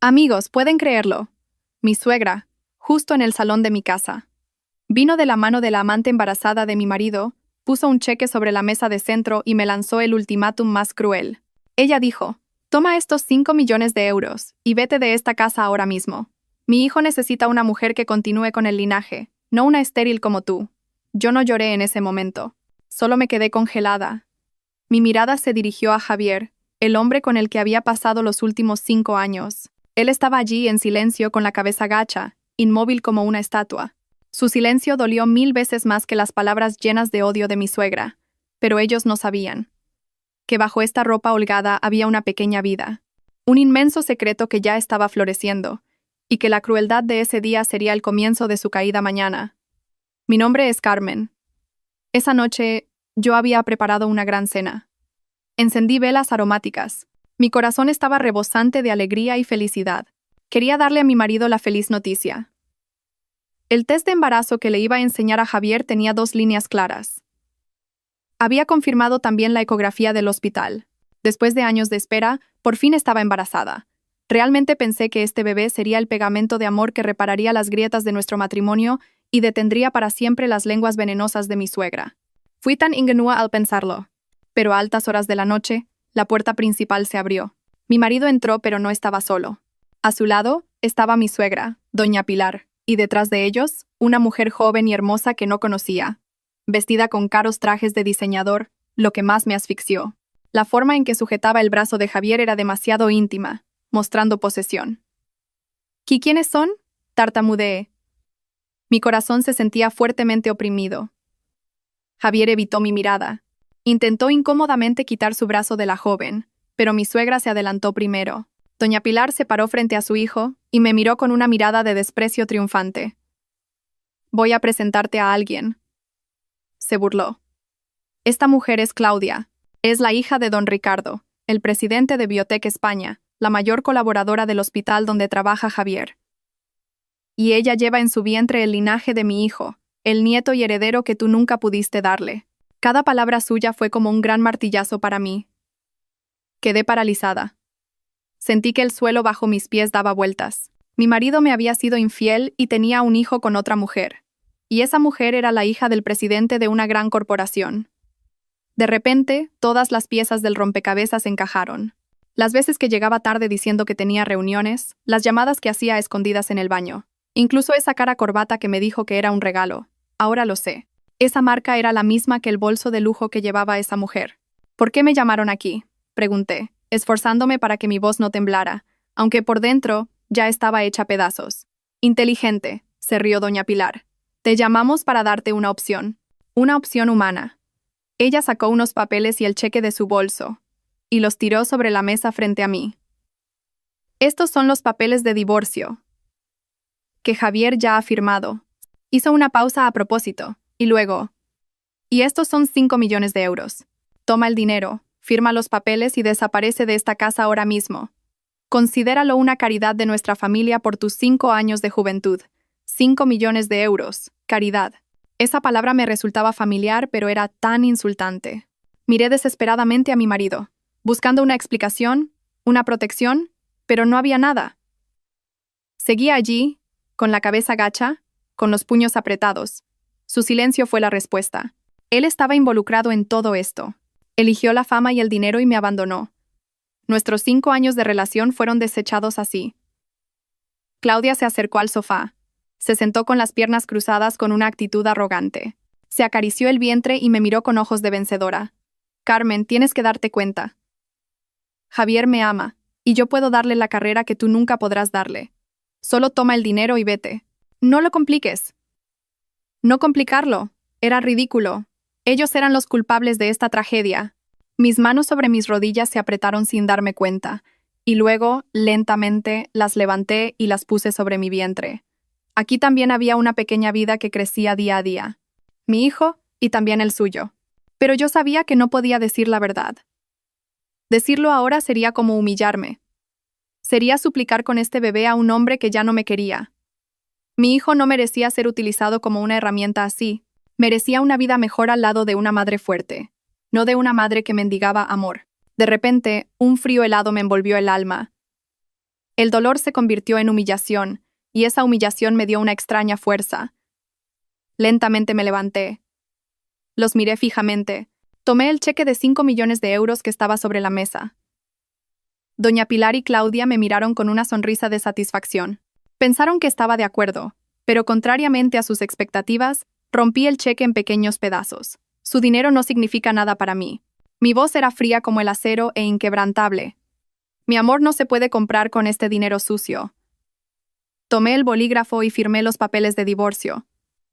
Amigos, ¿pueden creerlo? Mi suegra, justo en el salón de mi casa. Vino de la mano de la amante embarazada de mi marido, puso un cheque sobre la mesa de centro y me lanzó el ultimátum más cruel. Ella dijo, toma estos 5 millones de euros y vete de esta casa ahora mismo. Mi hijo necesita una mujer que continúe con el linaje, no una estéril como tú. Yo no lloré en ese momento. Solo me quedé congelada. Mi mirada se dirigió a Javier, el hombre con el que había pasado los últimos 5 años. Él estaba allí en silencio con la cabeza gacha, inmóvil como una estatua. Su silencio dolió 1000 veces más que las palabras llenas de odio de mi suegra, pero ellos no sabían que bajo esta ropa holgada había una pequeña vida, un inmenso secreto que ya estaba floreciendo, y que la crueldad de ese día sería el comienzo de su caída mañana. Mi nombre es Carmen. Esa noche, yo había preparado una gran cena. Encendí velas aromáticas. Mi corazón estaba rebosante de alegría y felicidad. Quería darle a mi marido la feliz noticia. El test de embarazo que le iba a enseñar a Javier tenía 2 líneas claras. Había confirmado también la ecografía del hospital. Después de años de espera, por fin estaba embarazada. Realmente pensé que este bebé sería el pegamento de amor que repararía las grietas de nuestro matrimonio y detendría para siempre las lenguas venenosas de mi suegra. Fui tan ingenua al pensarlo. Pero a altas horas de la noche, la puerta principal se abrió. Mi marido entró, pero no estaba solo. A su lado estaba mi suegra, doña Pilar, y detrás de ellos, una mujer joven y hermosa que no conocía, vestida con caros trajes de diseñador, lo que más me asfixió. La forma en que sujetaba el brazo de Javier era demasiado íntima, mostrando posesión. ¿Y quiénes son?, tartamudeé. Mi corazón se sentía fuertemente oprimido. Javier evitó mi mirada. Intentó incómodamente quitar su brazo de la joven, pero mi suegra se adelantó primero. Doña Pilar se paró frente a su hijo y me miró con una mirada de desprecio triunfante. «Voy a presentarte a alguien», se burló. «Esta mujer es Claudia. Es la hija de don Ricardo, el presidente de Biotech España, la mayor colaboradora del hospital donde trabaja Javier. Y ella lleva en su vientre el linaje de mi hijo, el nieto y heredero que tú nunca pudiste darle». Cada palabra suya fue como un gran martillazo para mí. Quedé paralizada. Sentí que el suelo bajo mis pies daba vueltas. Mi marido me había sido infiel y tenía un hijo con otra mujer. Y esa mujer era la hija del presidente de una gran corporación. De repente, todas las piezas del rompecabezas encajaron. Las veces que llegaba tarde diciendo que tenía reuniones, las llamadas que hacía a escondidas en el baño, incluso esa cara corbata que me dijo que era un regalo. Ahora lo sé. Esa marca era la misma que el bolso de lujo que llevaba esa mujer. ¿Por qué me llamaron aquí?, pregunté, esforzándome para que mi voz no temblara, aunque por dentro ya estaba hecha pedazos. «Inteligente», se rió doña Pilar. «Te llamamos para darte una opción humana». Ella sacó unos papeles y el cheque de su bolso, y los tiró sobre la mesa frente a mí. «Estos son los papeles de divorcio que Javier ya ha firmado». Hizo una pausa a propósito. Y luego, «Y estos son 5 millones de euros. Toma el dinero, firma los papeles y desaparece de esta casa ahora mismo. Considéralo una caridad de nuestra familia por tus 5 años de juventud. 5 millones de euros. Caridad». Esa palabra me resultaba familiar, pero era tan insultante. Miré desesperadamente a mi marido, buscando una explicación, una protección, pero no había nada. Seguía allí, con la cabeza gacha, con los puños apretados. Su silencio fue la respuesta. Él estaba involucrado en todo esto. Eligió la fama y el dinero y me abandonó. Nuestros 5 años de relación fueron desechados así. Claudia se acercó al sofá. Se sentó con las piernas cruzadas con una actitud arrogante. Se acarició el vientre y me miró con ojos de vencedora. «Carmen, tienes que darte cuenta. Javier me ama, y yo puedo darle la carrera que tú nunca podrás darle. Solo toma el dinero y vete. No lo compliques». No complicarlo. Era ridículo. Ellos eran los culpables de esta tragedia. Mis manos sobre mis rodillas se apretaron sin darme cuenta, y luego, lentamente, las levanté y las puse sobre mi vientre. Aquí también había una pequeña vida que crecía día a día. Mi hijo y también el suyo. Pero yo sabía que no podía decir la verdad. Decirlo ahora sería como humillarme. Sería suplicar con este bebé a un hombre que ya no me quería. Mi hijo no merecía ser utilizado como una herramienta así. Merecía una vida mejor al lado de una madre fuerte, no de una madre que mendigaba amor. De repente, un frío helado me envolvió el alma. El dolor se convirtió en humillación, y esa humillación me dio una extraña fuerza. Lentamente me levanté. Los miré fijamente. Tomé el cheque de 5 millones de euros que estaba sobre la mesa. Doña Pilar y Claudia me miraron con una sonrisa de satisfacción. Pensaron que estaba de acuerdo, pero contrariamente a sus expectativas, rompí el cheque en pequeños pedazos. Su dinero no significa nada para mí. Mi voz era fría como el acero e inquebrantable. Mi amor no se puede comprar con este dinero sucio. Tomé el bolígrafo y firmé los papeles de divorcio.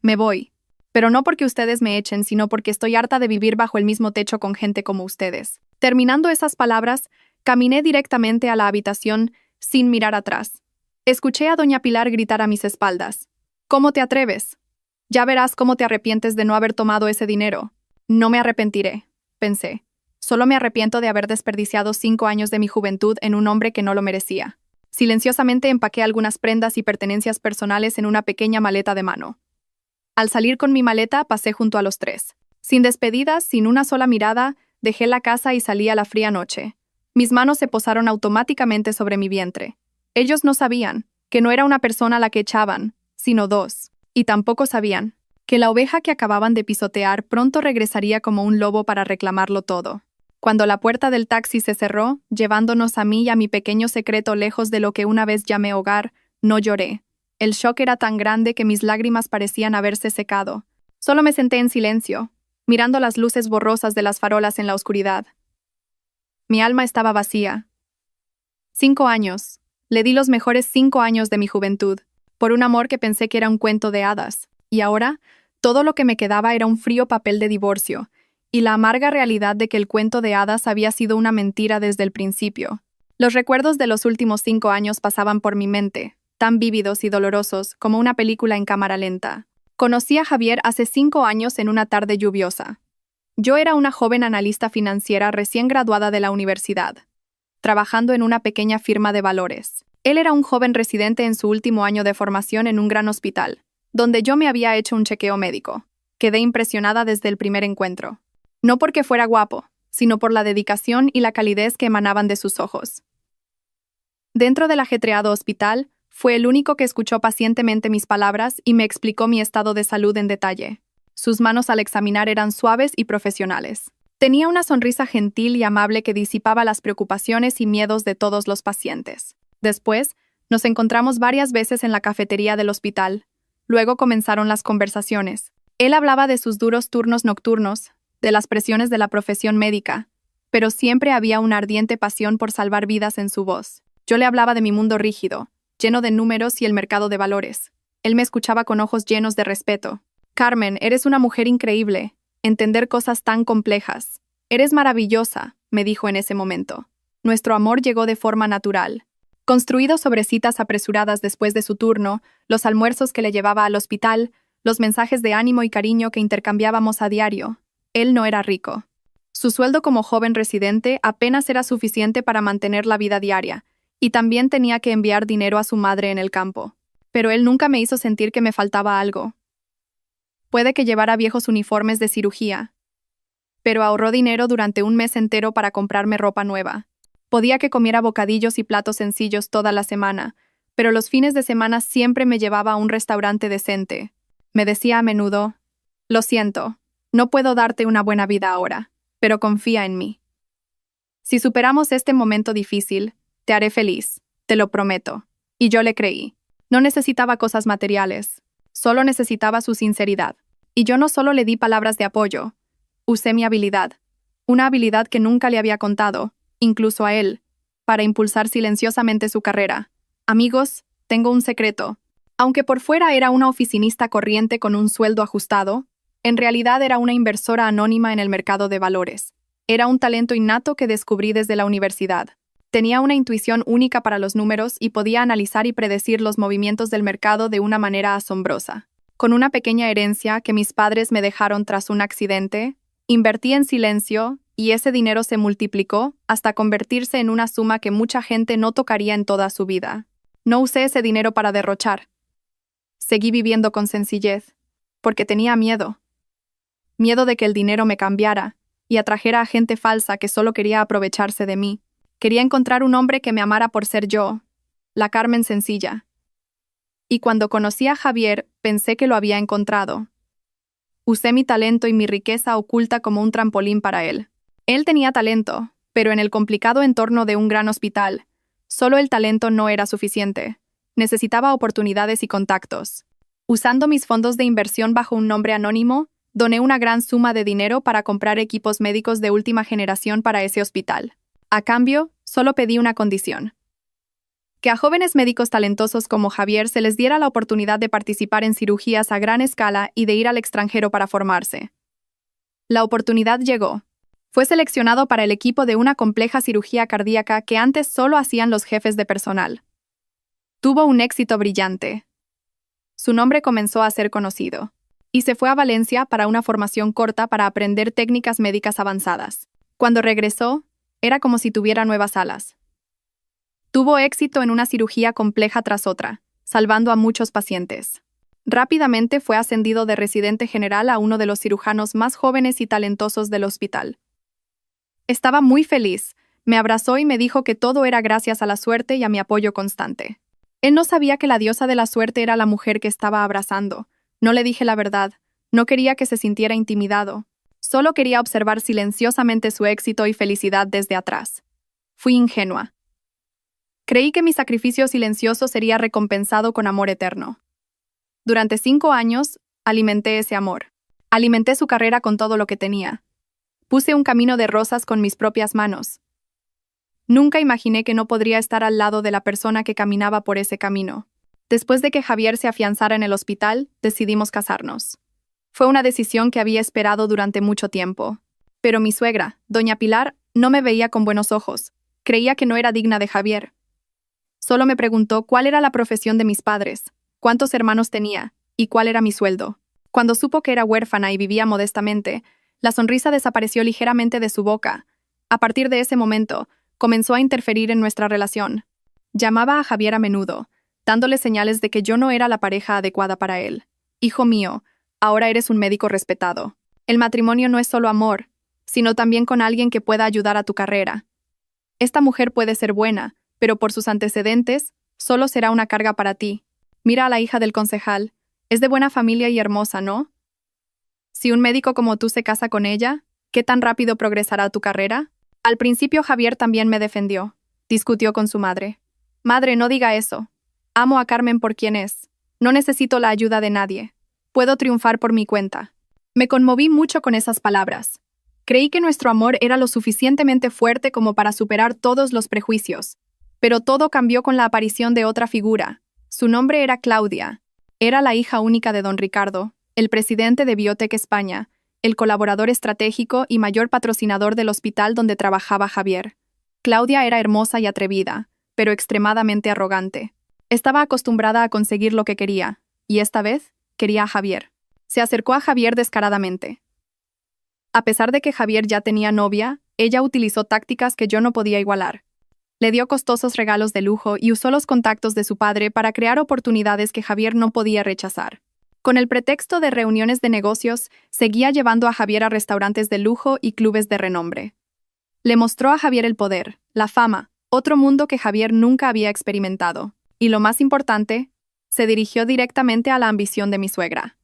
Me voy. Pero no porque ustedes me echen, sino porque estoy harta de vivir bajo el mismo techo con gente como ustedes. Terminando esas palabras, caminé directamente a la habitación sin mirar atrás. Escuché a doña Pilar gritar a mis espaldas. ¿Cómo te atreves? Ya verás cómo te arrepientes de no haber tomado ese dinero. No me arrepentiré, pensé. Solo me arrepiento de haber desperdiciado 5 años de mi juventud en un hombre que no lo merecía. Silenciosamente empaqué algunas prendas y pertenencias personales en una pequeña maleta de mano. Al salir con mi maleta, pasé junto a los tres. Sin despedidas, sin una sola mirada, dejé la casa y salí a la fría noche. Mis manos se posaron automáticamente sobre mi vientre. Ellos no sabían que no era una persona la que echaban, sino dos. Y tampoco sabían que la oveja que acababan de pisotear pronto regresaría como un lobo para reclamarlo todo. Cuando la puerta del taxi se cerró, llevándonos a mí y a mi pequeño secreto lejos de lo que una vez llamé hogar, no lloré. El shock era tan grande que mis lágrimas parecían haberse secado. Solo me senté en silencio, mirando las luces borrosas de las farolas en la oscuridad. Mi alma estaba vacía. 5 años. Le di los mejores 5 años de mi juventud, por un amor que pensé que era un cuento de hadas, y ahora, todo lo que me quedaba era un frío papel de divorcio, y la amarga realidad de que el cuento de hadas había sido una mentira desde el principio. Los recuerdos de los últimos 5 años pasaban por mi mente, tan vívidos y dolorosos como una película en cámara lenta. Conocí a Javier hace 5 años en una tarde lluviosa. Yo era una joven analista financiera recién graduada de la universidad, trabajando en una pequeña firma de valores. Él era un joven residente en su último año de formación en un gran hospital, donde yo me había hecho un chequeo médico. Quedé impresionada desde el primer encuentro. No porque fuera guapo, sino por la dedicación y la calidez que emanaban de sus ojos. Dentro del ajetreado hospital, fue el único que escuchó pacientemente mis palabras y me explicó mi estado de salud en detalle. Sus manos al examinar eran suaves y profesionales. Tenía una sonrisa gentil y amable que disipaba las preocupaciones y miedos de todos los pacientes. Después, nos encontramos varias veces en la cafetería del hospital. Luego comenzaron las conversaciones. Él hablaba de sus duros turnos nocturnos, de las presiones de la profesión médica, pero siempre había una ardiente pasión por salvar vidas en su voz. Yo le hablaba de mi mundo rígido, lleno de números y el mercado de valores. Él me escuchaba con ojos llenos de respeto. Carmen, eres una mujer increíble. Entender cosas tan complejas. Eres maravillosa, me dijo en ese momento. Nuestro amor llegó de forma natural. Construido sobre citas apresuradas después de su turno, los almuerzos que le llevaba al hospital, los mensajes de ánimo y cariño que intercambiábamos a diario. Él no era rico. Su sueldo como joven residente apenas era suficiente para mantener la vida diaria, y también tenía que enviar dinero a su madre en el campo. Pero él nunca me hizo sentir que me faltaba algo. Puede que llevara viejos uniformes de cirugía, pero ahorró dinero durante un mes entero para comprarme ropa nueva. Podía que comiera bocadillos y platos sencillos toda la semana, pero los fines de semana siempre me llevaba a un restaurante decente. Me decía a menudo, lo siento, no puedo darte una buena vida ahora, pero confía en mí. Si superamos este momento difícil, te haré feliz, te lo prometo. Y yo le creí. No necesitaba cosas materiales, solo necesitaba su sinceridad. Y yo no solo le di palabras de apoyo, usé mi habilidad, una habilidad que nunca le había contado, incluso a él, para impulsar silenciosamente su carrera. Amigos, tengo un secreto. Aunque por fuera era una oficinista corriente con un sueldo ajustado, en realidad era una inversora anónima en el mercado de valores. Era un talento innato que descubrí desde la universidad. Tenía una intuición única para los números y podía analizar y predecir los movimientos del mercado de una manera asombrosa. Con una pequeña herencia que mis padres me dejaron tras un accidente, invertí en silencio y ese dinero se multiplicó hasta convertirse en una suma que mucha gente no tocaría en toda su vida. No usé ese dinero para derrochar. Seguí viviendo con sencillez, porque tenía miedo. Miedo de que el dinero me cambiara y atrajera a gente falsa que solo quería aprovecharse de mí. Quería encontrar un hombre que me amara por ser yo, la Carmen sencilla. Y cuando conocí a Javier, pensé que lo había encontrado. Usé mi talento y mi riqueza oculta como un trampolín para él. Él tenía talento, pero en el complicado entorno de un gran hospital, solo el talento no era suficiente. Necesitaba oportunidades y contactos. Usando mis fondos de inversión bajo un nombre anónimo, doné una gran suma de dinero para comprar equipos médicos de última generación para ese hospital. A cambio, solo pedí una condición: que a jóvenes médicos talentosos como Javier se les diera la oportunidad de participar en cirugías a gran escala y de ir al extranjero para formarse. La oportunidad llegó. Fue seleccionado para el equipo de una compleja cirugía cardíaca que antes solo hacían los jefes de personal. Tuvo un éxito brillante. Su nombre comenzó a ser conocido, y se fue a Valencia para una formación corta para aprender técnicas médicas avanzadas. Cuando regresó, era como si tuviera nuevas alas. Tuvo éxito en una cirugía compleja tras otra, salvando a muchos pacientes. Rápidamente fue ascendido de residente general a uno de los cirujanos más jóvenes y talentosos del hospital. Estaba muy feliz, me abrazó y me dijo que todo era gracias a la suerte y a mi apoyo constante. Él no sabía que la diosa de la suerte era la mujer que estaba abrazando. No le dije la verdad, no quería que se sintiera intimidado. Solo quería observar silenciosamente su éxito y felicidad desde atrás. Fui ingenua. Creí que mi sacrificio silencioso sería recompensado con amor eterno. Durante 5 años, alimenté ese amor. Alimenté su carrera con todo lo que tenía. Puse un camino de rosas con mis propias manos. Nunca imaginé que no podría estar al lado de la persona que caminaba por ese camino. Después de que Javier se afianzara en el hospital, decidimos casarnos. Fue una decisión que había esperado durante mucho tiempo. Pero mi suegra, doña Pilar, no me veía con buenos ojos. Creía que no era digna de Javier. Solo me preguntó cuál era la profesión de mis padres, cuántos hermanos tenía y cuál era mi sueldo. Cuando supo que era huérfana y vivía modestamente, la sonrisa desapareció ligeramente de su boca. A partir de ese momento, comenzó a interferir en nuestra relación. Llamaba a Javier a menudo, dándole señales de que yo no era la pareja adecuada para él. Hijo mío, ahora eres un médico respetado. El matrimonio no es solo amor, sino también con alguien que pueda ayudar a tu carrera. Esta mujer puede ser buena, pero por sus antecedentes, solo será una carga para ti. Mira a la hija del concejal. Es de buena familia y hermosa, ¿no? Si un médico como tú se casa con ella, ¿qué tan rápido progresará tu carrera? Al principio Javier también me defendió. Discutió con su madre. Madre, no diga eso. Amo a Carmen por quien es. No necesito la ayuda de nadie. Puedo triunfar por mi cuenta. Me conmoví mucho con esas palabras. Creí que nuestro amor era lo suficientemente fuerte como para superar todos los prejuicios. Pero todo cambió con la aparición de otra figura. Su nombre era Claudia. Era la hija única de don Ricardo, el presidente de Biotech España, el colaborador estratégico y mayor patrocinador del hospital donde trabajaba Javier. Claudia era hermosa y atrevida, pero extremadamente arrogante. Estaba acostumbrada a conseguir lo que quería, y esta vez quería a Javier. Se acercó a Javier descaradamente. A pesar de que Javier ya tenía novia, ella utilizó tácticas que yo no podía igualar. Le dio costosos regalos de lujo y usó los contactos de su padre para crear oportunidades que Javier no podía rechazar. Con el pretexto de reuniones de negocios, seguía llevando a Javier a restaurantes de lujo y clubes de renombre. Le mostró a Javier el poder, la fama, otro mundo que Javier nunca había experimentado. Y lo más importante, se dirigió directamente a la ambición de mi suegra.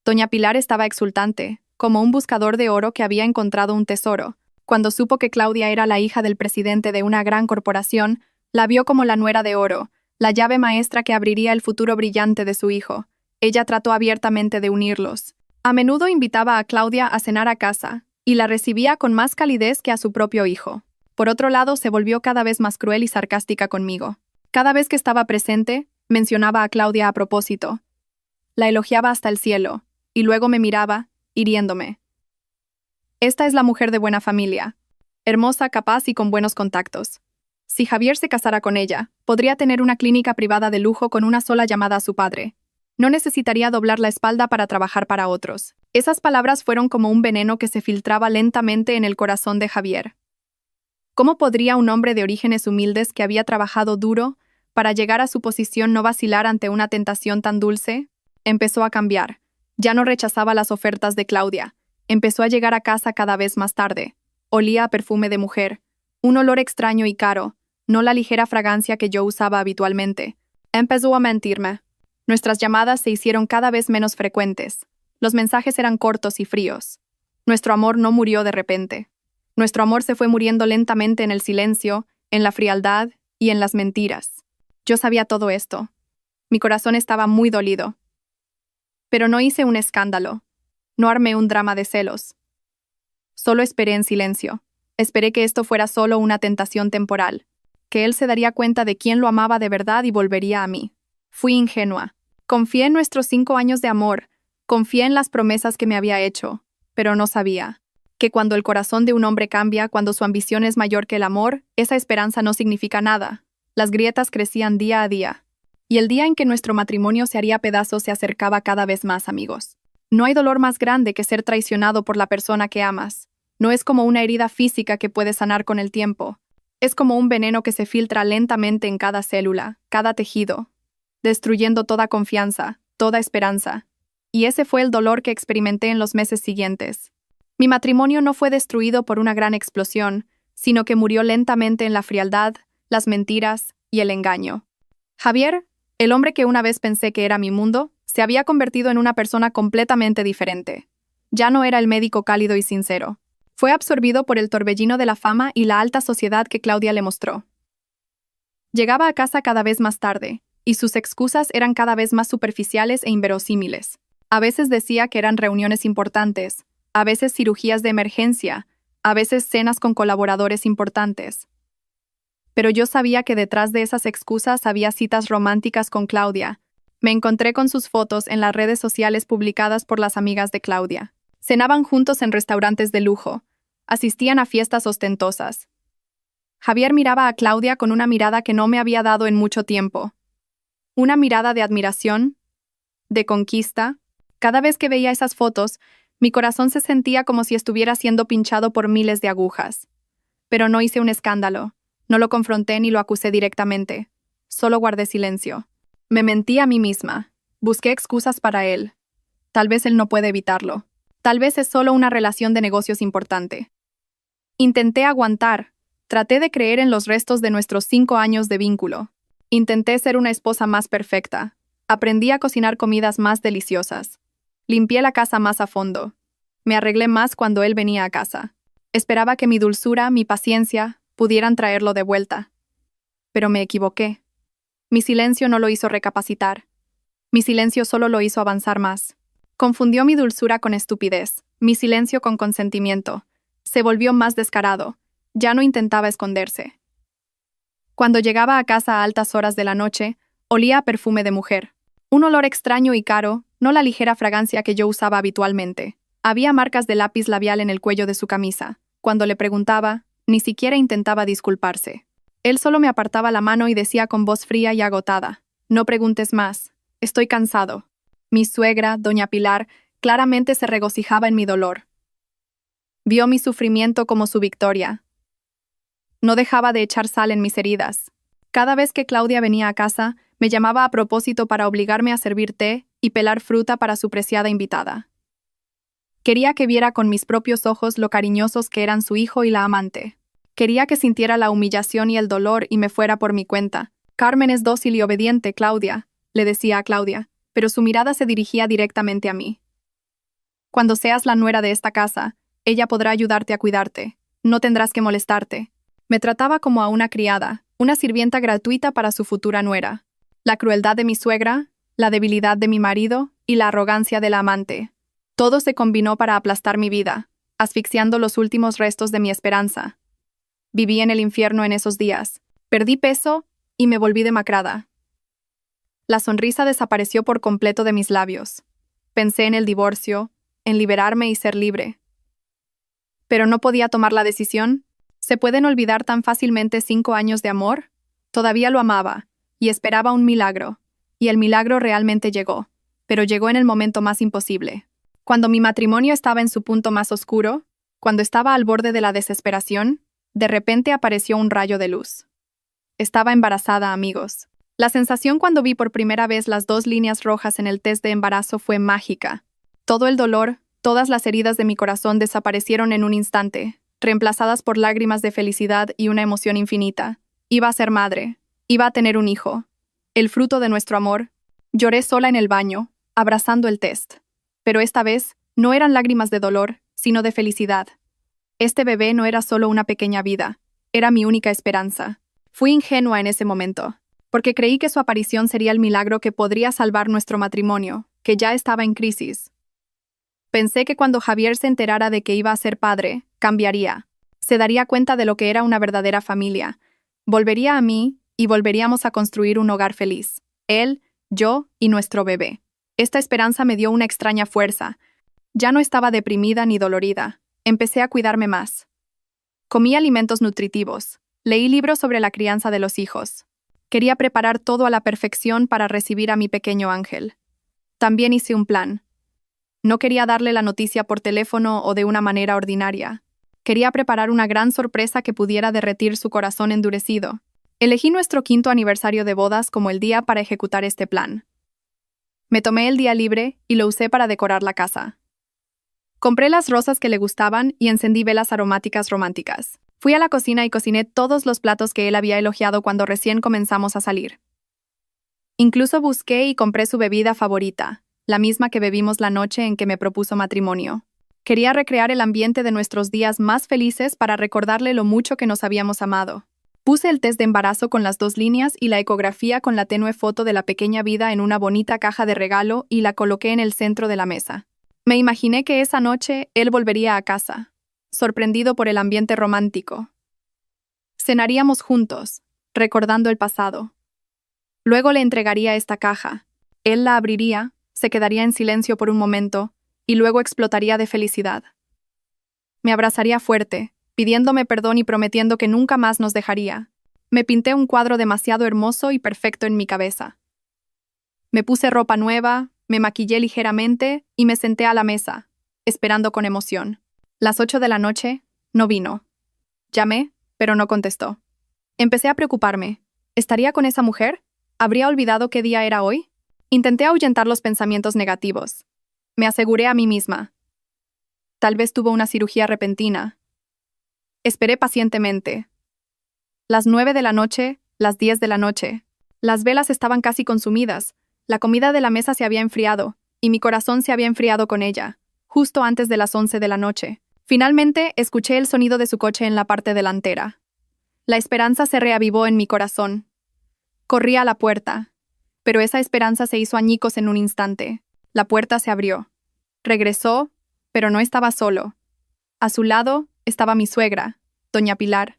Doña Pilar estaba exultante, como un buscador de oro que había encontrado un tesoro. Cuando supo que Claudia era la hija del presidente de una gran corporación, la vio como la nuera de oro, la llave maestra que abriría el futuro brillante de su hijo. Ella trató abiertamente de unirlos. A menudo invitaba a Claudia a cenar a casa, y la recibía con más calidez que a su propio hijo. Por otro lado, se volvió cada vez más cruel y sarcástica conmigo. Cada vez que estaba presente, mencionaba a Claudia a propósito. La elogiaba hasta el cielo, y luego me miraba, hiriéndome. Esta es la mujer de buena familia, hermosa, capaz y con buenos contactos. Si Javier se casara con ella, podría tener una clínica privada de lujo con una sola llamada a su padre. No necesitaría doblar la espalda para trabajar para otros. Esas palabras fueron como un veneno que se filtraba lentamente en el corazón de Javier. ¿Cómo podría un hombre de orígenes humildes que había trabajado duro para llegar a su posición no vacilar ante una tentación tan dulce? Empezó a cambiar. Ya no rechazaba las ofertas de Claudia. Empezó a llegar a casa cada vez más tarde. Olía a perfume de mujer, un olor extraño y caro, no la ligera fragancia que yo usaba habitualmente. Empezó a mentirme. Nuestras llamadas se hicieron cada vez menos frecuentes. Los mensajes eran cortos y fríos. Nuestro amor no murió de repente. Nuestro amor se fue muriendo lentamente en el silencio, en la frialdad y en las mentiras. Yo sabía todo esto. Mi corazón estaba muy dolido. Pero no hice un escándalo. No armé un drama de celos. Solo esperé en silencio. Esperé que esto fuera solo una tentación temporal, que él se daría cuenta de quién lo amaba de verdad y volvería a mí. Fui ingenua. Confié en nuestros 5 años de amor, confié en las promesas que me había hecho, pero no sabía que cuando el corazón de un hombre cambia, cuando su ambición es mayor que el amor, esa esperanza no significa nada. Las grietas crecían día a día. Y el día en que nuestro matrimonio se haría pedazos se acercaba cada vez más, amigos. No hay dolor más grande que ser traicionado por la persona que amas. No es como una herida física que puede sanar con el tiempo. Es como un veneno que se filtra lentamente en cada célula, cada tejido, destruyendo toda confianza, toda esperanza. Y ese fue el dolor que experimenté en los meses siguientes. Mi matrimonio no fue destruido por una gran explosión, sino que murió lentamente en la frialdad, las mentiras y el engaño. Javier, el hombre que una vez pensé que era mi mundo, se había convertido en una persona completamente diferente. Ya no era el médico cálido y sincero. Fue absorbido por el torbellino de la fama y la alta sociedad que Claudia le mostró. Llegaba a casa cada vez más tarde, y sus excusas eran cada vez más superficiales e inverosímiles. A veces decía que eran reuniones importantes, a veces cirugías de emergencia, a veces cenas con colaboradores importantes. Pero yo sabía que detrás de esas excusas había citas románticas con Claudia. Me encontré con sus fotos en las redes sociales publicadas por las amigas de Claudia. Cenaban juntos en restaurantes de lujo. Asistían a fiestas ostentosas. Javier miraba a Claudia con una mirada que no me había dado en mucho tiempo. Una mirada de admiración, de conquista. Cada vez que veía esas fotos, mi corazón se sentía como si estuviera siendo pinchado por miles de agujas. Pero no hice un escándalo. No lo confronté ni lo acusé directamente. Solo guardé silencio. Me mentí a mí misma. Busqué excusas para él. Tal vez él no puede evitarlo. Tal vez es solo una relación de negocios importante. Intenté aguantar. Traté de creer en los restos de nuestros 5 años de vínculo. Intenté ser una esposa más perfecta. Aprendí a cocinar comidas más deliciosas. Limpié la casa más a fondo. Me arreglé más cuando él venía a casa. Esperaba que mi dulzura, mi paciencia, pudieran traerlo de vuelta. Pero me equivoqué. Mi silencio no lo hizo recapacitar. Mi silencio solo lo hizo avanzar más. Confundió mi dulzura con estupidez, mi silencio con consentimiento. Se volvió más descarado. Ya no intentaba esconderse. Cuando llegaba a casa a altas horas de la noche, olía a perfume de mujer. Un olor extraño y caro, no la ligera fragancia que yo usaba habitualmente. Había marcas de lápiz labial en el cuello de su camisa. Cuando le preguntaba, ni siquiera intentaba disculparse. Él solo me apartaba la mano y decía con voz fría y agotada: «No preguntes más. Estoy cansado». Mi suegra, doña Pilar, claramente se regocijaba en mi dolor. Vio mi sufrimiento como su victoria. No dejaba de echar sal en mis heridas. Cada vez que Claudia venía a casa, me llamaba a propósito para obligarme a servir té y pelar fruta para su preciada invitada. Quería que viera con mis propios ojos lo cariñosos que eran su hijo y la amante. Quería que sintiera la humillación y el dolor y me fuera por mi cuenta. «Carmen es dócil y obediente, Claudia», le decía a Claudia, pero su mirada se dirigía directamente a mí. «Cuando seas la nuera de esta casa, ella podrá ayudarte a cuidarte. No tendrás que molestarte». Me trataba como a una criada, una sirvienta gratuita para su futura nuera. La crueldad de mi suegra, la debilidad de mi marido y la arrogancia de la amante. Todo se combinó para aplastar mi vida, asfixiando los últimos restos de mi esperanza. Viví en el infierno en esos días. Perdí peso y me volví demacrada. La sonrisa desapareció por completo de mis labios. Pensé en el divorcio, en liberarme y ser libre. Pero no podía tomar la decisión. ¿Se pueden olvidar tan fácilmente 5 años de amor? Todavía lo amaba, y esperaba un milagro. Y el milagro realmente llegó, pero llegó en el momento más imposible. Cuando mi matrimonio estaba en su punto más oscuro, cuando estaba al borde de la desesperación, de repente apareció un rayo de luz. Estaba embarazada, amigos. La sensación cuando vi por primera vez las 2 líneas rojas en el test de embarazo fue mágica. Todo el dolor, todas las heridas de mi corazón desaparecieron en un instante, reemplazadas por lágrimas de felicidad y una emoción infinita. Iba a ser madre. Iba a tener un hijo. El fruto de nuestro amor. Lloré sola en el baño, abrazando el test. Pero esta vez, no eran lágrimas de dolor, sino de felicidad. Este bebé no era solo una pequeña vida, era mi única esperanza. Fui ingenua en ese momento, porque creí que su aparición sería el milagro que podría salvar nuestro matrimonio, que ya estaba en crisis. Pensé que cuando Javier se enterara de que iba a ser padre, cambiaría. Se daría cuenta de lo que era una verdadera familia. Volvería a mí y volveríamos a construir un hogar feliz. Él, yo y nuestro bebé. Esta esperanza me dio una extraña fuerza. Ya no estaba deprimida ni dolorida. Empecé a cuidarme más. Comí alimentos nutritivos. Leí libros sobre la crianza de los hijos. Quería preparar todo a la perfección para recibir a mi pequeño ángel. También hice un plan. No quería darle la noticia por teléfono o de una manera ordinaria. Quería preparar una gran sorpresa que pudiera derretir su corazón endurecido. Elegí nuestro 5º aniversario de bodas como el día para ejecutar este plan. Me tomé el día libre y lo usé para decorar la casa. Compré las rosas que le gustaban y encendí velas aromáticas románticas. Fui a la cocina y cociné todos los platos que él había elogiado cuando recién comenzamos a salir. Incluso busqué y compré su bebida favorita, la misma que bebimos la noche en que me propuso matrimonio. Quería recrear el ambiente de nuestros días más felices para recordarle lo mucho que nos habíamos amado. Puse el test de embarazo con las 2 líneas y la ecografía con la tenue foto de la pequeña vida en una bonita caja de regalo y la coloqué en el centro de la mesa. Me imaginé que esa noche él volvería a casa, sorprendido por el ambiente romántico. Cenaríamos juntos, recordando el pasado. Luego le entregaría esta caja. Él la abriría, se quedaría en silencio por un momento, y luego explotaría de felicidad. Me abrazaría fuerte, pidiéndome perdón y prometiendo que nunca más nos dejaría. Me pinté un cuadro demasiado hermoso y perfecto en mi cabeza. Me puse ropa nueva, me maquillé ligeramente y me senté a la mesa, esperando con emoción. Las 8 de la noche, no vino. Llamé, pero no contestó. Empecé a preocuparme. ¿Estaría con esa mujer? ¿Habría olvidado qué día era hoy? Intenté ahuyentar los pensamientos negativos. Me aseguré a mí misma. Tal vez tuvo una cirugía repentina. Esperé pacientemente. Las 9 de la noche, las 10 de la noche. Las velas estaban casi consumidas. La comida de la mesa se había enfriado, y mi corazón se había enfriado con ella, justo antes de las 11 de la noche. Finalmente, escuché el sonido de su coche en la parte delantera. La esperanza se reavivó en mi corazón. Corrí a la puerta, pero esa esperanza se hizo añicos en un instante. La puerta se abrió. Regresó, pero no estaba solo. A su lado estaba mi suegra, doña Pilar,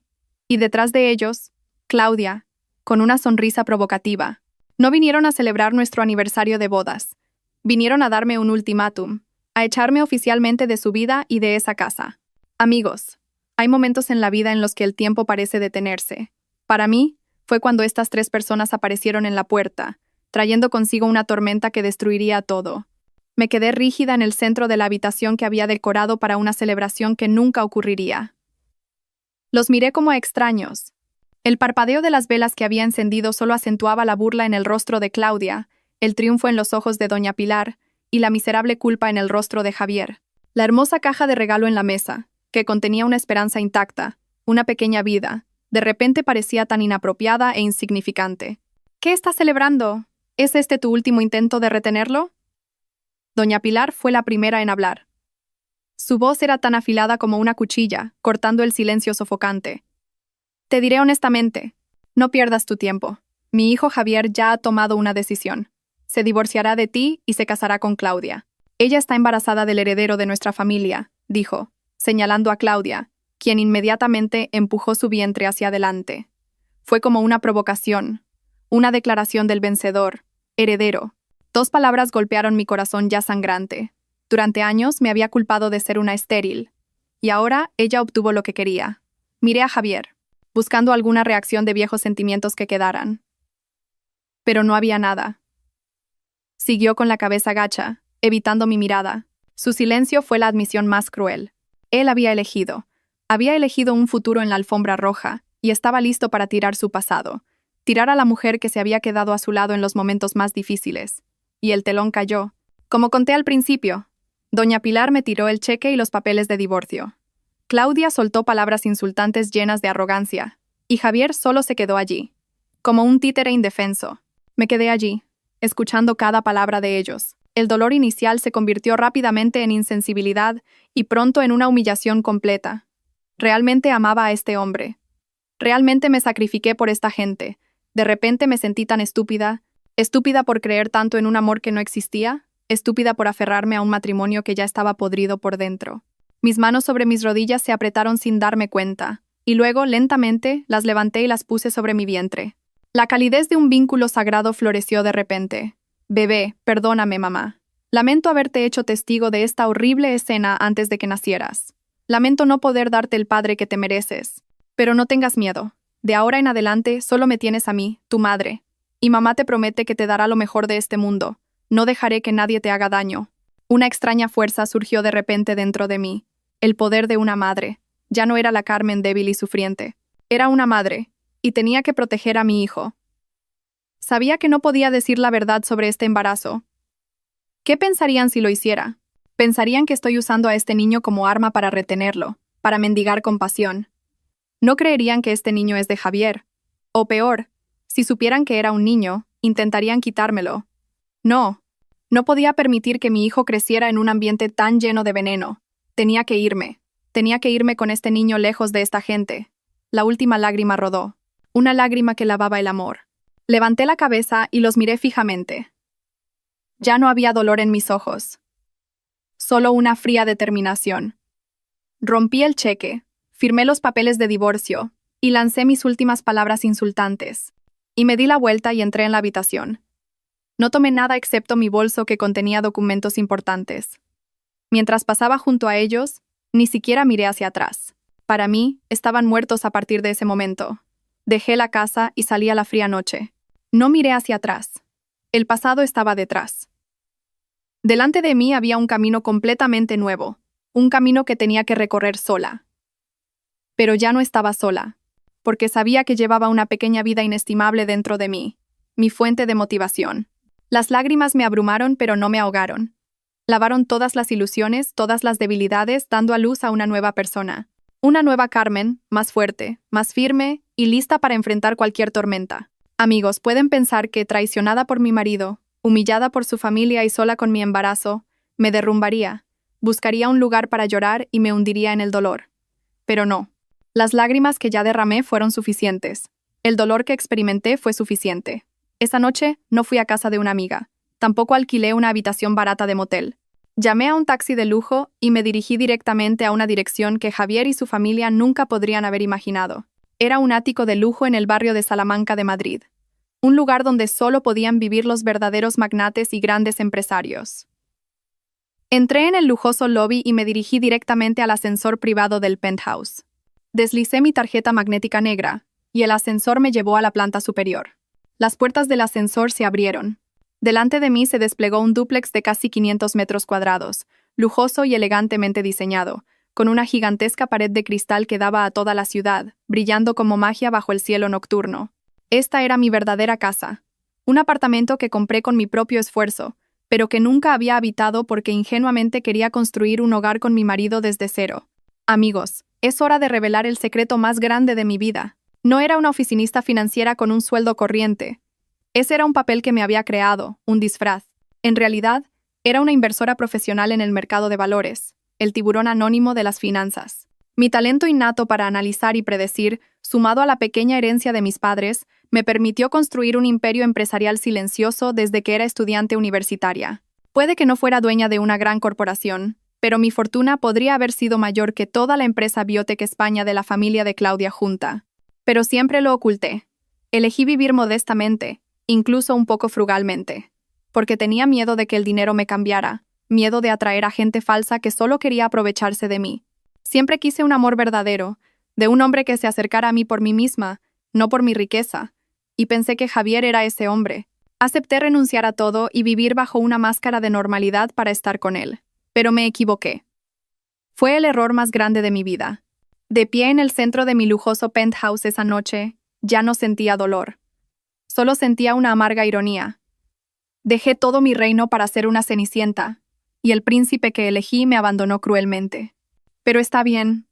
y detrás de ellos, Claudia, con una sonrisa provocativa. No vinieron a celebrar nuestro aniversario de bodas. Vinieron a darme un ultimátum, a echarme oficialmente de su vida y de esa casa. Amigos, hay momentos en la vida en los que el tiempo parece detenerse. Para mí, fue cuando estas 3 personas aparecieron en la puerta, trayendo consigo una tormenta que destruiría todo. Me quedé rígida en el centro de la habitación que había decorado para una celebración que nunca ocurriría. Los miré como a extraños. El parpadeo de las velas que había encendido solo acentuaba la burla en el rostro de Claudia, el triunfo en los ojos de doña Pilar y la miserable culpa en el rostro de Javier. La hermosa caja de regalo en la mesa, que contenía una esperanza intacta, una pequeña vida, de repente parecía tan inapropiada e insignificante. ¿Qué estás celebrando? ¿Es este tu último intento de retenerlo? Doña Pilar fue la primera en hablar. Su voz era tan afilada como una cuchilla, cortando el silencio sofocante. Te diré honestamente, no pierdas tu tiempo. Mi hijo Javier ya ha tomado una decisión. Se divorciará de ti y se casará con Claudia. Ella está embarazada del heredero de nuestra familia, dijo, señalando a Claudia, quien inmediatamente empujó su vientre hacia adelante. Fue como una provocación, una declaración del vencedor, heredero. 2 palabras golpearon mi corazón ya sangrante. Durante años me había culpado de ser una estéril, y ahora ella obtuvo lo que quería. Miré a Javier, buscando alguna reacción de viejos sentimientos que quedaran. Pero no había nada. Siguió con la cabeza gacha, evitando mi mirada. Su silencio fue la admisión más cruel. Él había elegido un futuro en la alfombra roja, y estaba listo para tirar su pasado, tirar a la mujer que se había quedado a su lado en los momentos más difíciles. Y el telón cayó. Como conté al principio, doña Pilar me tiró el cheque y los papeles de divorcio. Claudia soltó palabras insultantes llenas de arrogancia. Y Javier solo se quedó allí, como un títere indefenso. Me quedé allí, escuchando cada palabra de ellos. El dolor inicial se convirtió rápidamente en insensibilidad y pronto en una humillación completa. Realmente amaba a este hombre. Realmente me sacrifiqué por esta gente. De repente me sentí tan estúpida, estúpida por creer tanto en un amor que no existía, estúpida por aferrarme a un matrimonio que ya estaba podrido por dentro. Mis manos sobre mis rodillas se apretaron sin darme cuenta, y luego, lentamente, las levanté y las puse sobre mi vientre. La calidez de un vínculo sagrado floreció de repente. Bebé, perdóname, mamá. Lamento haberte hecho testigo de esta horrible escena antes de que nacieras. Lamento no poder darte el padre que te mereces. Pero no tengas miedo. De ahora en adelante solo me tienes a mí, tu madre. Y mamá te promete que te dará lo mejor de este mundo. No dejaré que nadie te haga daño. Una extraña fuerza surgió de repente dentro de mí. El poder de una madre. Ya no era la Carmen débil y sufriente. Era una madre, y tenía que proteger a mi hijo. Sabía que no podía decir la verdad sobre este embarazo. ¿Qué pensarían si lo hiciera? Pensarían que estoy usando a este niño como arma para retenerlo, para mendigar compasión. No creerían que este niño es de Javier. O peor, si supieran que era un niño, intentarían quitármelo. No, no podía permitir que mi hijo creciera en un ambiente tan lleno de veneno. Tenía que irme. Tenía que irme con este niño lejos de esta gente. La última lágrima rodó. Una lágrima que lavaba el amor. Levanté la cabeza y los miré fijamente. Ya no había dolor en mis ojos. Solo una fría determinación. Rompí el cheque, firmé los papeles de divorcio y lancé mis últimas palabras insultantes. Y me di la vuelta y entré en la habitación. No tomé nada excepto mi bolso que contenía documentos importantes. Mientras pasaba junto a ellos, ni siquiera miré hacia atrás. Para mí, estaban muertos a partir de ese momento. Dejé la casa y salí a la fría noche. No miré hacia atrás. El pasado estaba detrás. Delante de mí había un camino completamente nuevo, un camino que tenía que recorrer sola. Pero ya no estaba sola, porque sabía que llevaba una pequeña vida inestimable dentro de mí, mi fuente de motivación. Las lágrimas me abrumaron pero no me ahogaron. Lavaron todas las ilusiones, todas las debilidades, dando a luz a una nueva persona. Una nueva Carmen, más fuerte, más firme y lista para enfrentar cualquier tormenta. Amigos, pueden pensar que, traicionada por mi marido, humillada por su familia y sola con mi embarazo, me derrumbaría, buscaría un lugar para llorar y me hundiría en el dolor. Pero no. Las lágrimas que ya derramé fueron suficientes. El dolor que experimenté fue suficiente. Esa noche no fui a casa de una amiga. Tampoco alquilé una habitación barata de motel. Llamé a un taxi de lujo y me dirigí directamente a una dirección que Javier y su familia nunca podrían haber imaginado. Era un ático de lujo en el barrio de Salamanca de Madrid. Un lugar donde solo podían vivir los verdaderos magnates y grandes empresarios. Entré en el lujoso lobby y me dirigí directamente al ascensor privado del penthouse. Deslicé mi tarjeta magnética negra, y el ascensor me llevó a la planta superior. Las puertas del ascensor se abrieron. Delante de mí se desplegó un dúplex de casi 500 metros cuadrados, lujoso y elegantemente diseñado, con una gigantesca pared de cristal que daba a toda la ciudad, brillando como magia bajo el cielo nocturno. Esta era mi verdadera casa. Un apartamento que compré con mi propio esfuerzo, pero que nunca había habitado porque ingenuamente quería construir un hogar con mi marido desde cero. Amigos, es hora de revelar el secreto más grande de mi vida. No era una oficinista financiera con un sueldo corriente. Ese era un papel que me había creado, un disfraz. En realidad, era una inversora profesional en el mercado de valores, el tiburón anónimo de las finanzas. Mi talento innato para analizar y predecir, sumado a la pequeña herencia de mis padres, me permitió construir un imperio empresarial silencioso desde que era estudiante universitaria. Puede que no fuera dueña de una gran corporación, pero mi fortuna podría haber sido mayor que toda la empresa Biotech España de la familia de Claudia junta. Pero siempre lo oculté. Elegí vivir modestamente, incluso un poco frugalmente, porque tenía miedo de que el dinero me cambiara, miedo de atraer a gente falsa que solo quería aprovecharse de mí. Siempre quise un amor verdadero, de un hombre que se acercara a mí por mí misma, no por mi riqueza, y pensé que Javier era ese hombre. Acepté renunciar a todo y vivir bajo una máscara de normalidad para estar con él. Pero me equivoqué. Fue el error más grande de mi vida. De pie en el centro de mi lujoso penthouse esa noche, ya no sentía dolor. Solo sentía una amarga ironía. Dejé todo mi reino para ser una cenicienta, y el príncipe que elegí me abandonó cruelmente. Pero está bien.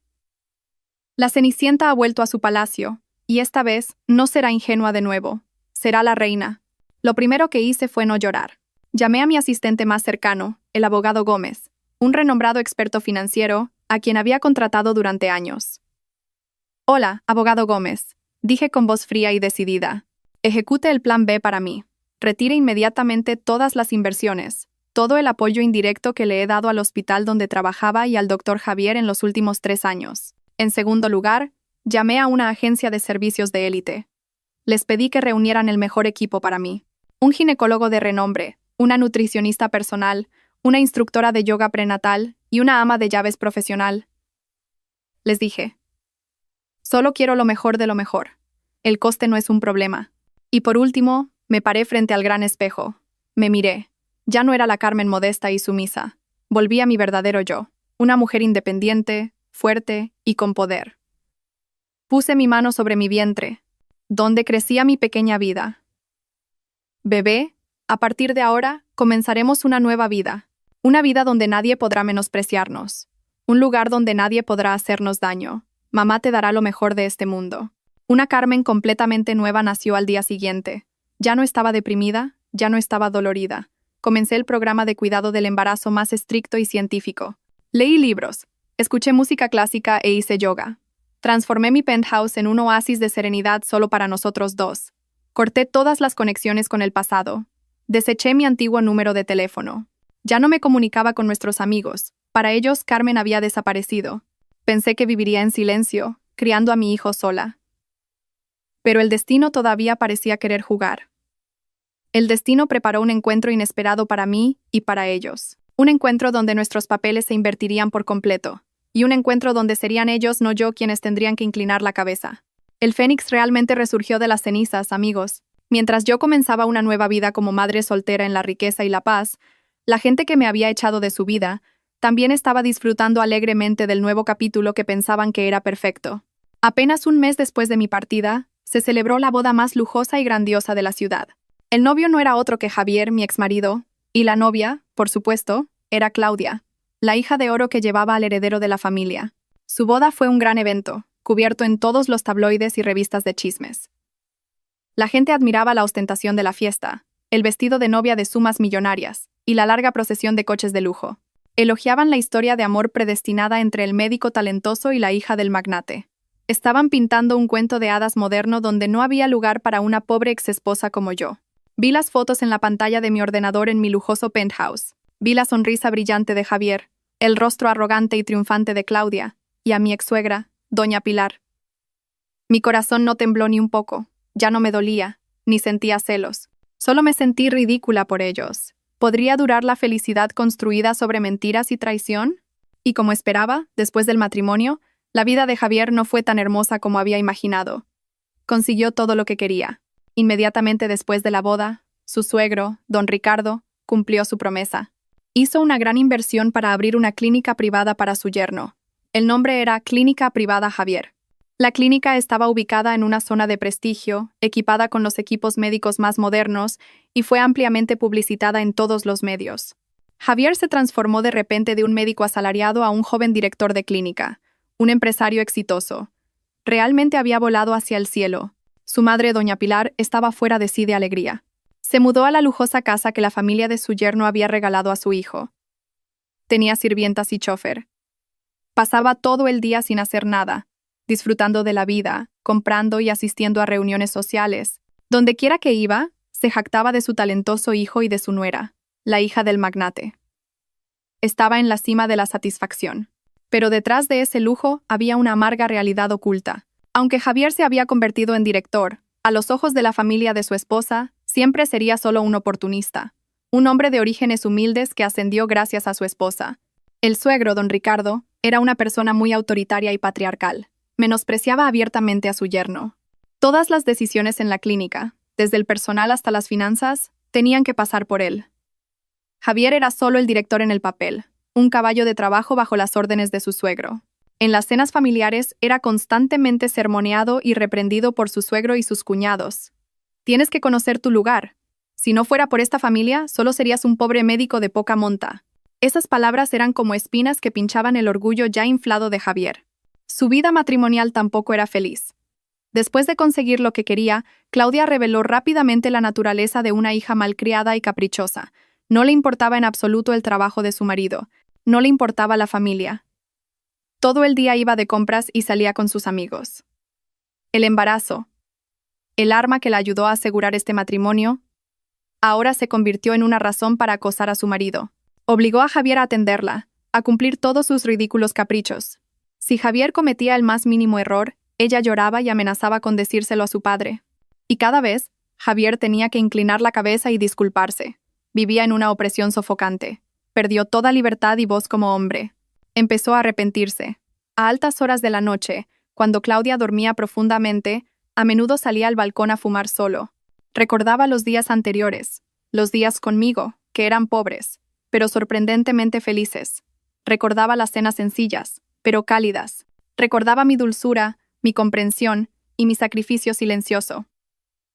La cenicienta ha vuelto a su palacio, Y esta vez no será ingenua de nuevo. Será la reina. Lo primero que hice fue no llorar. Llamé a mi asistente más cercano, el abogado Gómez, un renombrado experto financiero, a quien había contratado durante años. «Hola, abogado Gómez», dije con voz fría y decidida. «Ejecute el plan B para mí. Retire inmediatamente todas las inversiones, todo el apoyo indirecto que le he dado al hospital donde trabajaba y al doctor Javier en los últimos 3 años. En segundo lugar, llamé a una agencia de servicios de élite. Les pedí que reunieran el mejor equipo para mí. Un ginecólogo de renombre, una nutricionista personal, una instructora de yoga prenatal y una ama de llaves profesional. Les dije, solo quiero lo mejor de lo mejor. El coste no es un problema. Y por último, me paré frente al gran espejo. Me miré. Ya no era la Carmen modesta y sumisa. Volví a mi verdadero yo, una mujer independiente, fuerte y con poder. Puse mi mano sobre mi vientre, donde crecía mi pequeña vida. Bebé, a partir de ahora, comenzaremos una nueva vida. Una vida donde nadie podrá menospreciarnos. Un lugar donde nadie podrá hacernos daño. Mamá te dará lo mejor de este mundo. Una Carmen completamente nueva nació al día siguiente. Ya no estaba deprimida, ya no estaba dolorida. Comencé el programa de cuidado del embarazo más estricto y científico. Leí libros, escuché música clásica e hice yoga. Transformé mi penthouse en un oasis de serenidad solo para nosotros dos. Corté todas las conexiones con el pasado. Deseché mi antiguo número de teléfono. Ya no me comunicaba con nuestros amigos. Para ellos, Carmen había desaparecido. Pensé que viviría en silencio, criando a mi hijo sola. Pero el destino todavía parecía querer jugar. El destino preparó un encuentro inesperado para mí y para ellos. Un encuentro donde nuestros papeles se invertirían por completo. Y un encuentro donde serían ellos, no yo, quienes tendrían que inclinar la cabeza. El Fénix realmente resurgió de las cenizas, amigos. Mientras yo comenzaba una nueva vida como madre soltera en la riqueza y la paz, la gente que me había echado de su vida también estaba disfrutando alegremente del nuevo capítulo que pensaban que era perfecto. Apenas un mes después de mi partida, se celebró la boda más lujosa y grandiosa de la ciudad. El novio no era otro que Javier, mi exmarido, y la novia, por supuesto, era Claudia, la hija de oro que llevaba al heredero de la familia. Su boda fue un gran evento, cubierto en todos los tabloides y revistas de chismes. La gente admiraba la ostentación de la fiesta, el vestido de novia de sumas millonarias, y la larga procesión de coches de lujo. Elogiaban la historia de amor predestinada entre el médico talentoso y la hija del magnate. Estaban pintando un cuento de hadas moderno donde no había lugar para una pobre exesposa como yo. Vi las fotos en la pantalla de mi ordenador en mi lujoso penthouse. Vi la sonrisa brillante de Javier, el rostro arrogante y triunfante de Claudia, y a mi ex-suegra, doña Pilar. Mi corazón no tembló ni un poco, ya no me dolía, ni sentía celos. Solo me sentí ridícula por ellos. ¿Podría durar la felicidad construida sobre mentiras y traición? Y como esperaba, después del matrimonio, la vida de Javier no fue tan hermosa como había imaginado. Consiguió todo lo que quería. Inmediatamente después de la boda, su suegro, don Ricardo, cumplió su promesa. Hizo una gran inversión para abrir una clínica privada para su yerno. El nombre era Clínica Privada Javier. La clínica estaba ubicada en una zona de prestigio, equipada con los equipos médicos más modernos, y fue ampliamente publicitada en todos los medios. Javier se transformó de repente de un médico asalariado a un joven director de clínica, un empresario exitoso. Realmente había volado hacia el cielo. Su madre, doña Pilar, estaba fuera de sí de alegría. Se mudó a la lujosa casa que la familia de su yerno había regalado a su hijo. Tenía sirvientas y chofer. Pasaba todo el día sin hacer nada, disfrutando de la vida, comprando y asistiendo a reuniones sociales. Donde quiera que iba, se jactaba de su talentoso hijo y de su nuera, la hija del magnate. Estaba en la cima de la satisfacción. Pero detrás de ese lujo había una amarga realidad oculta. Aunque Javier se había convertido en director, a los ojos de la familia de su esposa, siempre sería solo un oportunista. Un hombre de orígenes humildes que ascendió gracias a su esposa. El suegro, don Ricardo, era una persona muy autoritaria y patriarcal. Menospreciaba abiertamente a su yerno. Todas las decisiones en la clínica, desde el personal hasta las finanzas, tenían que pasar por él. Javier era solo el director en el papel, un caballo de trabajo bajo las órdenes de su suegro. En las cenas familiares era constantemente sermoneado y reprendido por su suegro y sus cuñados. Tienes que conocer tu lugar. Si no fuera por esta familia, solo serías un pobre médico de poca monta. Esas palabras eran como espinas que pinchaban el orgullo ya inflado de Javier. Su vida matrimonial tampoco era feliz. Después de conseguir lo que quería, Claudia reveló rápidamente la naturaleza de una hija malcriada y caprichosa. No le importaba en absoluto el trabajo de su marido. No le importaba la familia. Todo el día iba de compras y salía con sus amigos. El embarazo, el arma que la ayudó a asegurar este matrimonio, ahora se convirtió en una razón para acosar a su marido. Obligó a Javier a atenderla, a cumplir todos sus ridículos caprichos. Si Javier cometía el más mínimo error, ella lloraba y amenazaba con decírselo a su padre. Y cada vez, Javier tenía que inclinar la cabeza y disculparse. Vivía en una opresión sofocante. Perdió toda libertad y voz como hombre. Empezó a arrepentirse. A altas horas de la noche, cuando Claudia dormía profundamente, a menudo salía al balcón a fumar solo. Recordaba los días anteriores, los días conmigo, que eran pobres, pero sorprendentemente felices. Recordaba las cenas sencillas, pero cálidas. Recordaba mi dulzura, mi comprensión y mi sacrificio silencioso.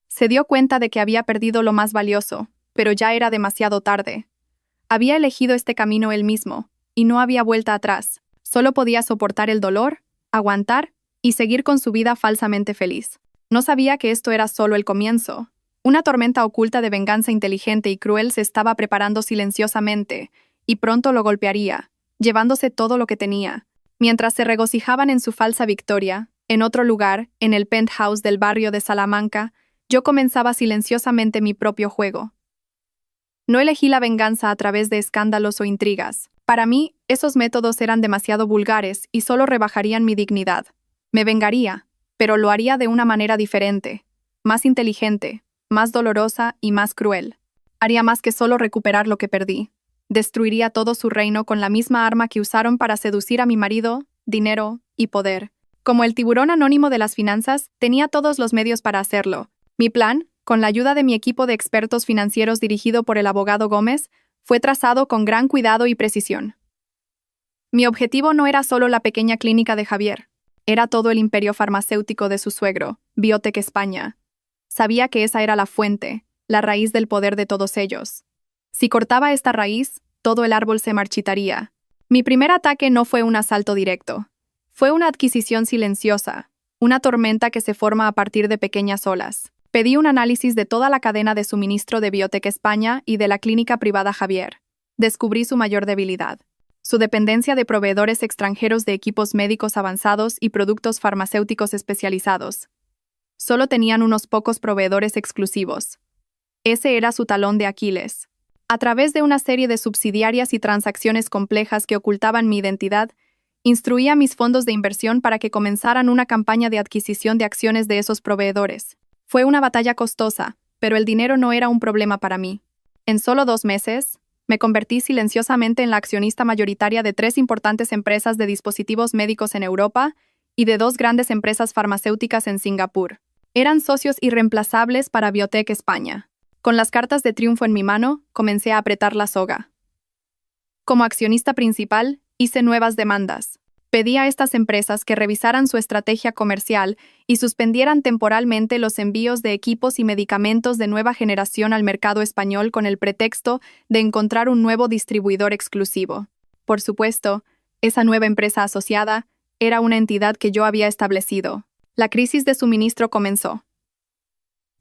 Se dio cuenta de que había perdido lo más valioso, pero ya era demasiado tarde. Había elegido este camino él mismo, y no había vuelta atrás. Solo podía soportar el dolor, aguantar y seguir con su vida falsamente feliz. No sabía que esto era solo el comienzo. Una tormenta oculta de venganza inteligente y cruel se estaba preparando silenciosamente, y pronto lo golpearía, llevándose todo lo que tenía. Mientras se regocijaban en su falsa victoria, en otro lugar, en el penthouse del barrio de Salamanca, yo comenzaba silenciosamente mi propio juego. No elegí la venganza a través de escándalos o intrigas. Para mí, esos métodos eran demasiado vulgares y solo rebajarían mi dignidad. Me vengaría, pero lo haría de una manera diferente, más inteligente, más dolorosa y más cruel. Haría más que solo recuperar lo que perdí. Destruiría todo su reino con la misma arma que usaron para seducir a mi marido, dinero y poder. Como el tiburón anónimo de las finanzas, tenía todos los medios para hacerlo. Mi plan, con la ayuda de mi equipo de expertos financieros dirigido por el abogado Gómez, fue trazado con gran cuidado y precisión. Mi objetivo no era solo la pequeña clínica de Javier, era todo el imperio farmacéutico de su suegro, Biotech España. Sabía que esa era la fuente, la raíz del poder de todos ellos. Si cortaba esta raíz, todo el árbol se marchitaría. Mi primer ataque no fue un asalto directo. Fue una adquisición silenciosa, una tormenta que se forma a partir de pequeñas olas. Pedí un análisis de toda la cadena de suministro de Biotech España y de la clínica privada Javier. Descubrí su mayor debilidad: su dependencia de proveedores extranjeros de equipos médicos avanzados y productos farmacéuticos especializados. Solo tenían unos pocos proveedores exclusivos. Ese era su talón de Aquiles. A través de una serie de subsidiarias y transacciones complejas que ocultaban mi identidad, instruí a mis fondos de inversión para que comenzaran una campaña de adquisición de acciones de esos proveedores. Fue una batalla costosa, pero el dinero no era un problema para mí. En solo 2 meses, me convertí silenciosamente en la accionista mayoritaria de 3 importantes empresas de dispositivos médicos en Europa y de 2 grandes empresas farmacéuticas en Singapur. Eran socios irreemplazables para Biotech España. Con las cartas de triunfo en mi mano, comencé a apretar la soga. Como accionista principal, hice nuevas demandas. Pedí a estas empresas que revisaran su estrategia comercial y suspendieran temporalmente los envíos de equipos y medicamentos de nueva generación al mercado español con el pretexto de encontrar un nuevo distribuidor exclusivo. Por supuesto, esa nueva empresa asociada era una entidad que yo había establecido. La crisis de suministro comenzó.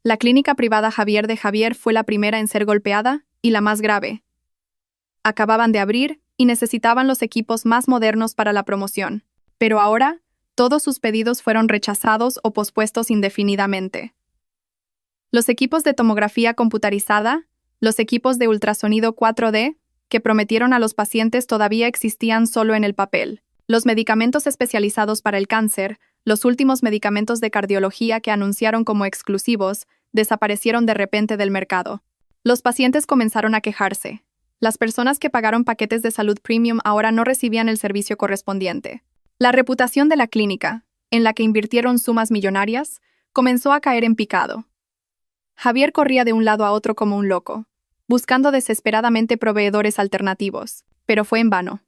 La clínica privada Javier de Javier fue la primera en ser golpeada y la más grave. Acababan de abrir y necesitaban los equipos más modernos para la promoción. Pero ahora, todos sus pedidos fueron rechazados o pospuestos indefinidamente. Los equipos de tomografía computarizada, los equipos de ultrasonido 4D, que prometieron a los pacientes todavía existían solo en el papel. Los medicamentos especializados para el cáncer, los últimos medicamentos de cardiología que anunciaron como exclusivos, desaparecieron de repente del mercado. Los pacientes comenzaron a quejarse. Las personas que pagaron paquetes de salud premium ahora no recibían el servicio correspondiente. La reputación de la clínica, en la que invirtieron sumas millonarias, comenzó a caer en picado. Javier corría de un lado a otro como un loco, buscando desesperadamente proveedores alternativos, pero fue en vano.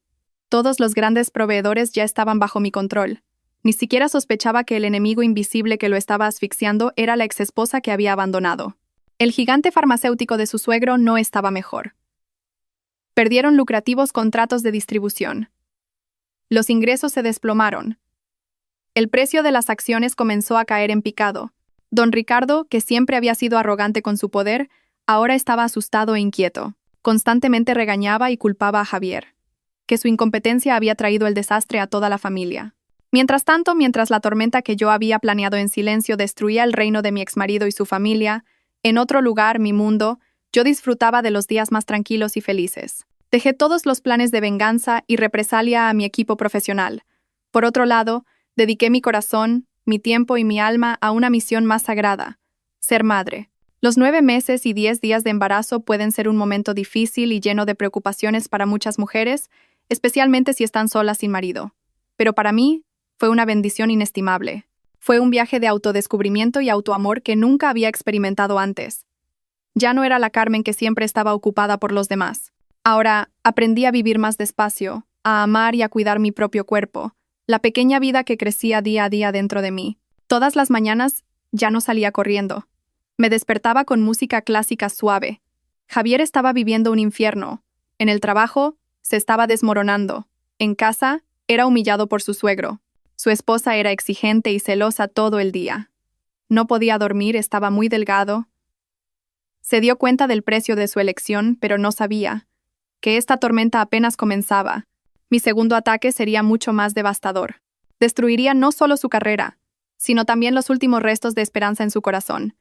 Todos los grandes proveedores ya estaban bajo mi control. Ni siquiera sospechaba que el enemigo invisible que lo estaba asfixiando era la exesposa que había abandonado. El gigante farmacéutico de su suegro no estaba mejor. Perdieron lucrativos contratos de distribución. Los ingresos se desplomaron. El precio de las acciones comenzó a caer en picado. Don Ricardo, que siempre había sido arrogante con su poder, ahora estaba asustado e inquieto. Constantemente regañaba y culpaba a Javier, que su incompetencia había traído el desastre a toda la familia. Mientras tanto, mientras la tormenta que yo había planeado en silencio destruía el reino de mi exmarido y su familia, en otro lugar, mi mundo, yo disfrutaba de los días más tranquilos y felices. Dejé todos los planes de venganza y represalia a mi equipo profesional. Por otro lado, dediqué mi corazón, mi tiempo y mi alma a una misión más sagrada: ser madre. Los 9 meses y 10 días de embarazo pueden ser un momento difícil y lleno de preocupaciones para muchas mujeres, especialmente si están solas sin marido. Pero para mí, fue una bendición inestimable. Fue un viaje de autodescubrimiento y autoamor que nunca había experimentado antes. Ya no era la Carmen que siempre estaba ocupada por los demás. Ahora, aprendí a vivir más despacio, a amar y a cuidar mi propio cuerpo, la pequeña vida que crecía día a día dentro de mí. Todas las mañanas, ya no salía corriendo. Me despertaba con música clásica suave. Javier estaba viviendo un infierno. En el trabajo, se estaba desmoronando. En casa, era humillado por su suegro. Su esposa era exigente y celosa todo el día. No podía dormir, estaba muy delgado. Se dio cuenta del precio de su elección, pero no sabía que esta tormenta apenas comenzaba. Mi segundo ataque sería mucho más devastador. Destruiría no solo su carrera, sino también los últimos restos de esperanza en su corazón.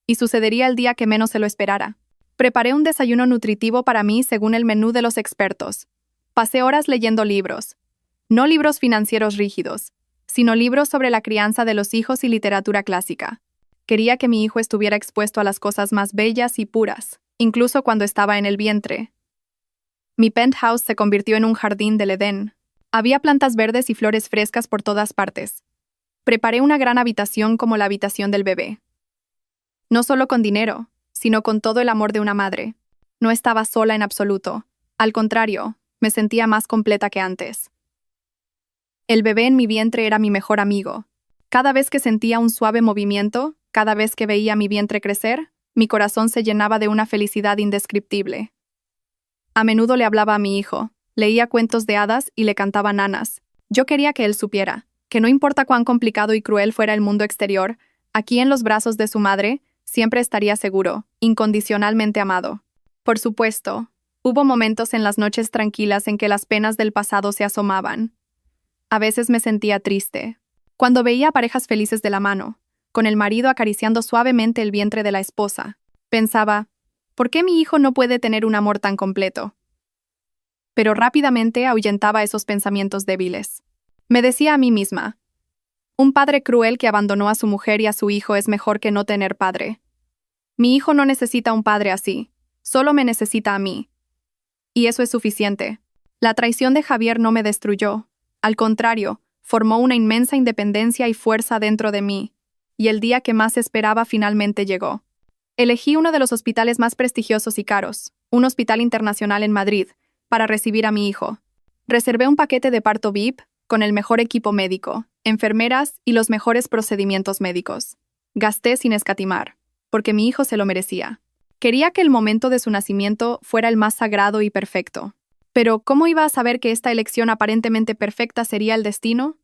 Y sucedería el día que menos se lo esperara. Preparé un desayuno nutritivo para mí según el menú de los expertos. Pasé horas leyendo libros. No libros financieros rígidos, sino libros sobre la crianza de los hijos y literatura clásica. Quería que mi hijo estuviera expuesto a las cosas más bellas y puras, incluso cuando estaba en el vientre. Mi penthouse se convirtió en un jardín del Edén. Había plantas verdes y flores frescas por todas partes. Preparé una gran habitación como la habitación del bebé. No solo con dinero, sino con todo el amor de una madre. No estaba sola en absoluto. Al contrario, me sentía más completa que antes. El bebé en mi vientre era mi mejor amigo. Cada vez que sentía un suave movimiento, cada vez que veía mi vientre crecer, mi corazón se llenaba de una felicidad indescriptible. A menudo le hablaba a mi hijo, leía cuentos de hadas y le cantaba nanas. Yo quería que él supiera que no importa cuán complicado y cruel fuera el mundo exterior, aquí en los brazos de su madre, siempre estaría seguro, incondicionalmente amado. Por supuesto, hubo momentos en las noches tranquilas en que las penas del pasado se asomaban. A veces me sentía triste. Cuando veía a parejas felices de la mano, con el marido acariciando suavemente el vientre de la esposa, pensaba, ¿por qué mi hijo no puede tener un amor tan completo? Pero rápidamente ahuyentaba esos pensamientos débiles. Me decía a mí misma, un padre cruel que abandonó a su mujer y a su hijo es mejor que no tener padre. Mi hijo no necesita un padre así, solo me necesita a mí. Y eso es suficiente. La traición de Javier no me destruyó. Al contrario, formó una inmensa independencia y fuerza dentro de mí. Y el día que más esperaba finalmente llegó. Elegí uno de los hospitales más prestigiosos y caros, un hospital internacional en Madrid, para recibir a mi hijo. Reservé un paquete de parto VIP, con el mejor equipo médico, enfermeras y los mejores procedimientos médicos. Gasté sin escatimar, porque mi hijo se lo merecía. Quería que el momento de su nacimiento fuera el más sagrado y perfecto. Pero, ¿cómo iba a saber que esta elección aparentemente perfecta sería el destino?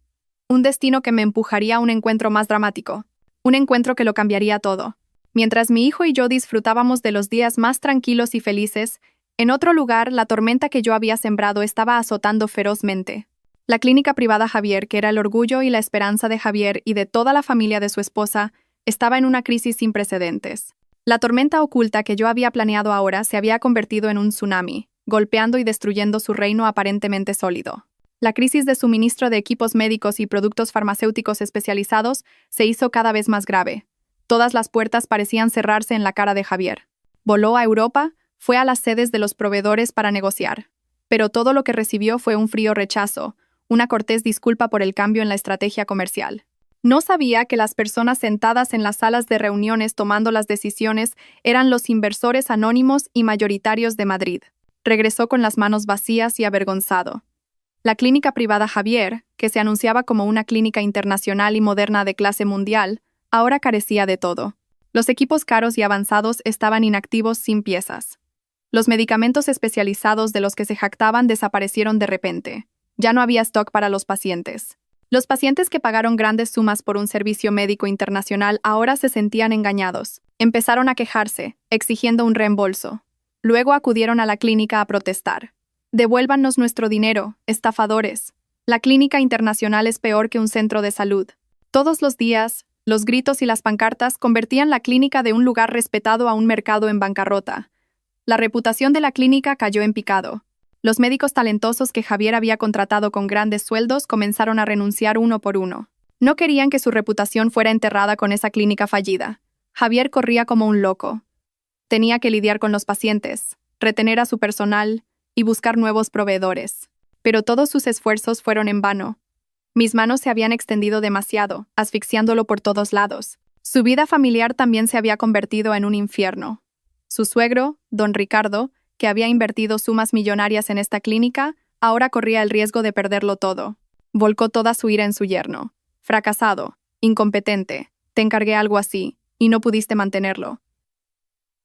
Un destino que me empujaría a un encuentro más dramático. Un encuentro que lo cambiaría todo. Mientras mi hijo y yo disfrutábamos de los días más tranquilos y felices, en otro lugar, la tormenta que yo había sembrado estaba azotando ferozmente. La clínica privada Javier, que era el orgullo y la esperanza de Javier y de toda la familia de su esposa, estaba en una crisis sin precedentes. La tormenta oculta que yo había planeado ahora se había convertido en un tsunami, golpeando y destruyendo su reino aparentemente sólido. La crisis de suministro de equipos médicos y productos farmacéuticos especializados se hizo cada vez más grave. Todas las puertas parecían cerrarse en la cara de Javier. Voló a Europa, fue a las sedes de los proveedores para negociar. Pero todo lo que recibió fue un frío rechazo, una cortés disculpa por el cambio en la estrategia comercial. No sabía que las personas sentadas en las salas de reuniones tomando las decisiones eran los inversores anónimos y mayoritarios de Madrid. Regresó con las manos vacías y avergonzado. La clínica privada Javier, que se anunciaba como una clínica internacional y moderna de clase mundial, ahora carecía de todo. Los equipos caros y avanzados estaban inactivos sin piezas. Los medicamentos especializados de los que se jactaban desaparecieron de repente. Ya no había stock para los pacientes. Los pacientes que pagaron grandes sumas por un servicio médico internacional ahora se sentían engañados. Empezaron a quejarse, exigiendo un reembolso. Luego acudieron a la clínica a protestar. Devuélvanos nuestro dinero, estafadores. La clínica internacional es peor que un centro de salud. Todos los días, los gritos y las pancartas convertían la clínica de un lugar respetado a un mercado en bancarrota. La reputación de la clínica cayó en picado. Los médicos talentosos que Javier había contratado con grandes sueldos comenzaron a renunciar uno por uno. No querían que su reputación fuera enterrada con esa clínica fallida. Javier corría como un loco. Tenía que lidiar con los pacientes, retener a su personal y buscar nuevos proveedores. Pero todos sus esfuerzos fueron en vano. Mis manos se habían extendido demasiado, asfixiándolo por todos lados. Su vida familiar también se había convertido en un infierno. Su suegro, don Ricardo, que había invertido sumas millonarias en esta clínica, ahora corría el riesgo de perderlo todo. Volcó toda su ira en su yerno. Fracasado, incompetente, te encargué algo así, y no pudiste mantenerlo.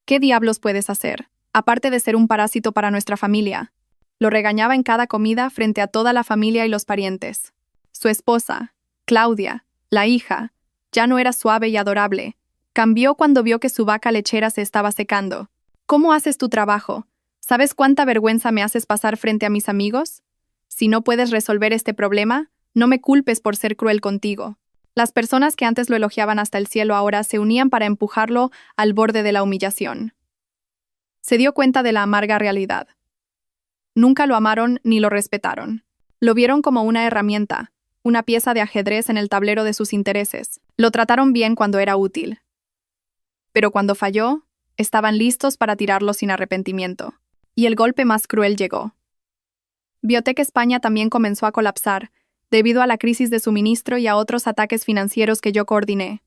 ¿Qué diablos puedes hacer, aparte de ser un parásito para nuestra familia? Lo regañaba en cada comida frente a toda la familia y los parientes. Su esposa, Claudia, la hija, ya no era suave y adorable. Cambió cuando vio que su vaca lechera se estaba secando. ¿Cómo haces tu trabajo? ¿Sabes cuánta vergüenza me haces pasar frente a mis amigos? Si no puedes resolver este problema, no me culpes por ser cruel contigo. Las personas que antes lo elogiaban hasta el cielo ahora se unían para empujarlo al borde de la humillación. Se dio cuenta de la amarga realidad. Nunca lo amaron ni lo respetaron. Lo vieron como una herramienta, una pieza de ajedrez en el tablero de sus intereses. Lo trataron bien cuando era útil. Pero cuando falló, estaban listos para tirarlo sin arrepentimiento. Y el golpe más cruel llegó. Biotech España también comenzó a colapsar, debido a la crisis de suministro y a otros ataques financieros que yo coordiné.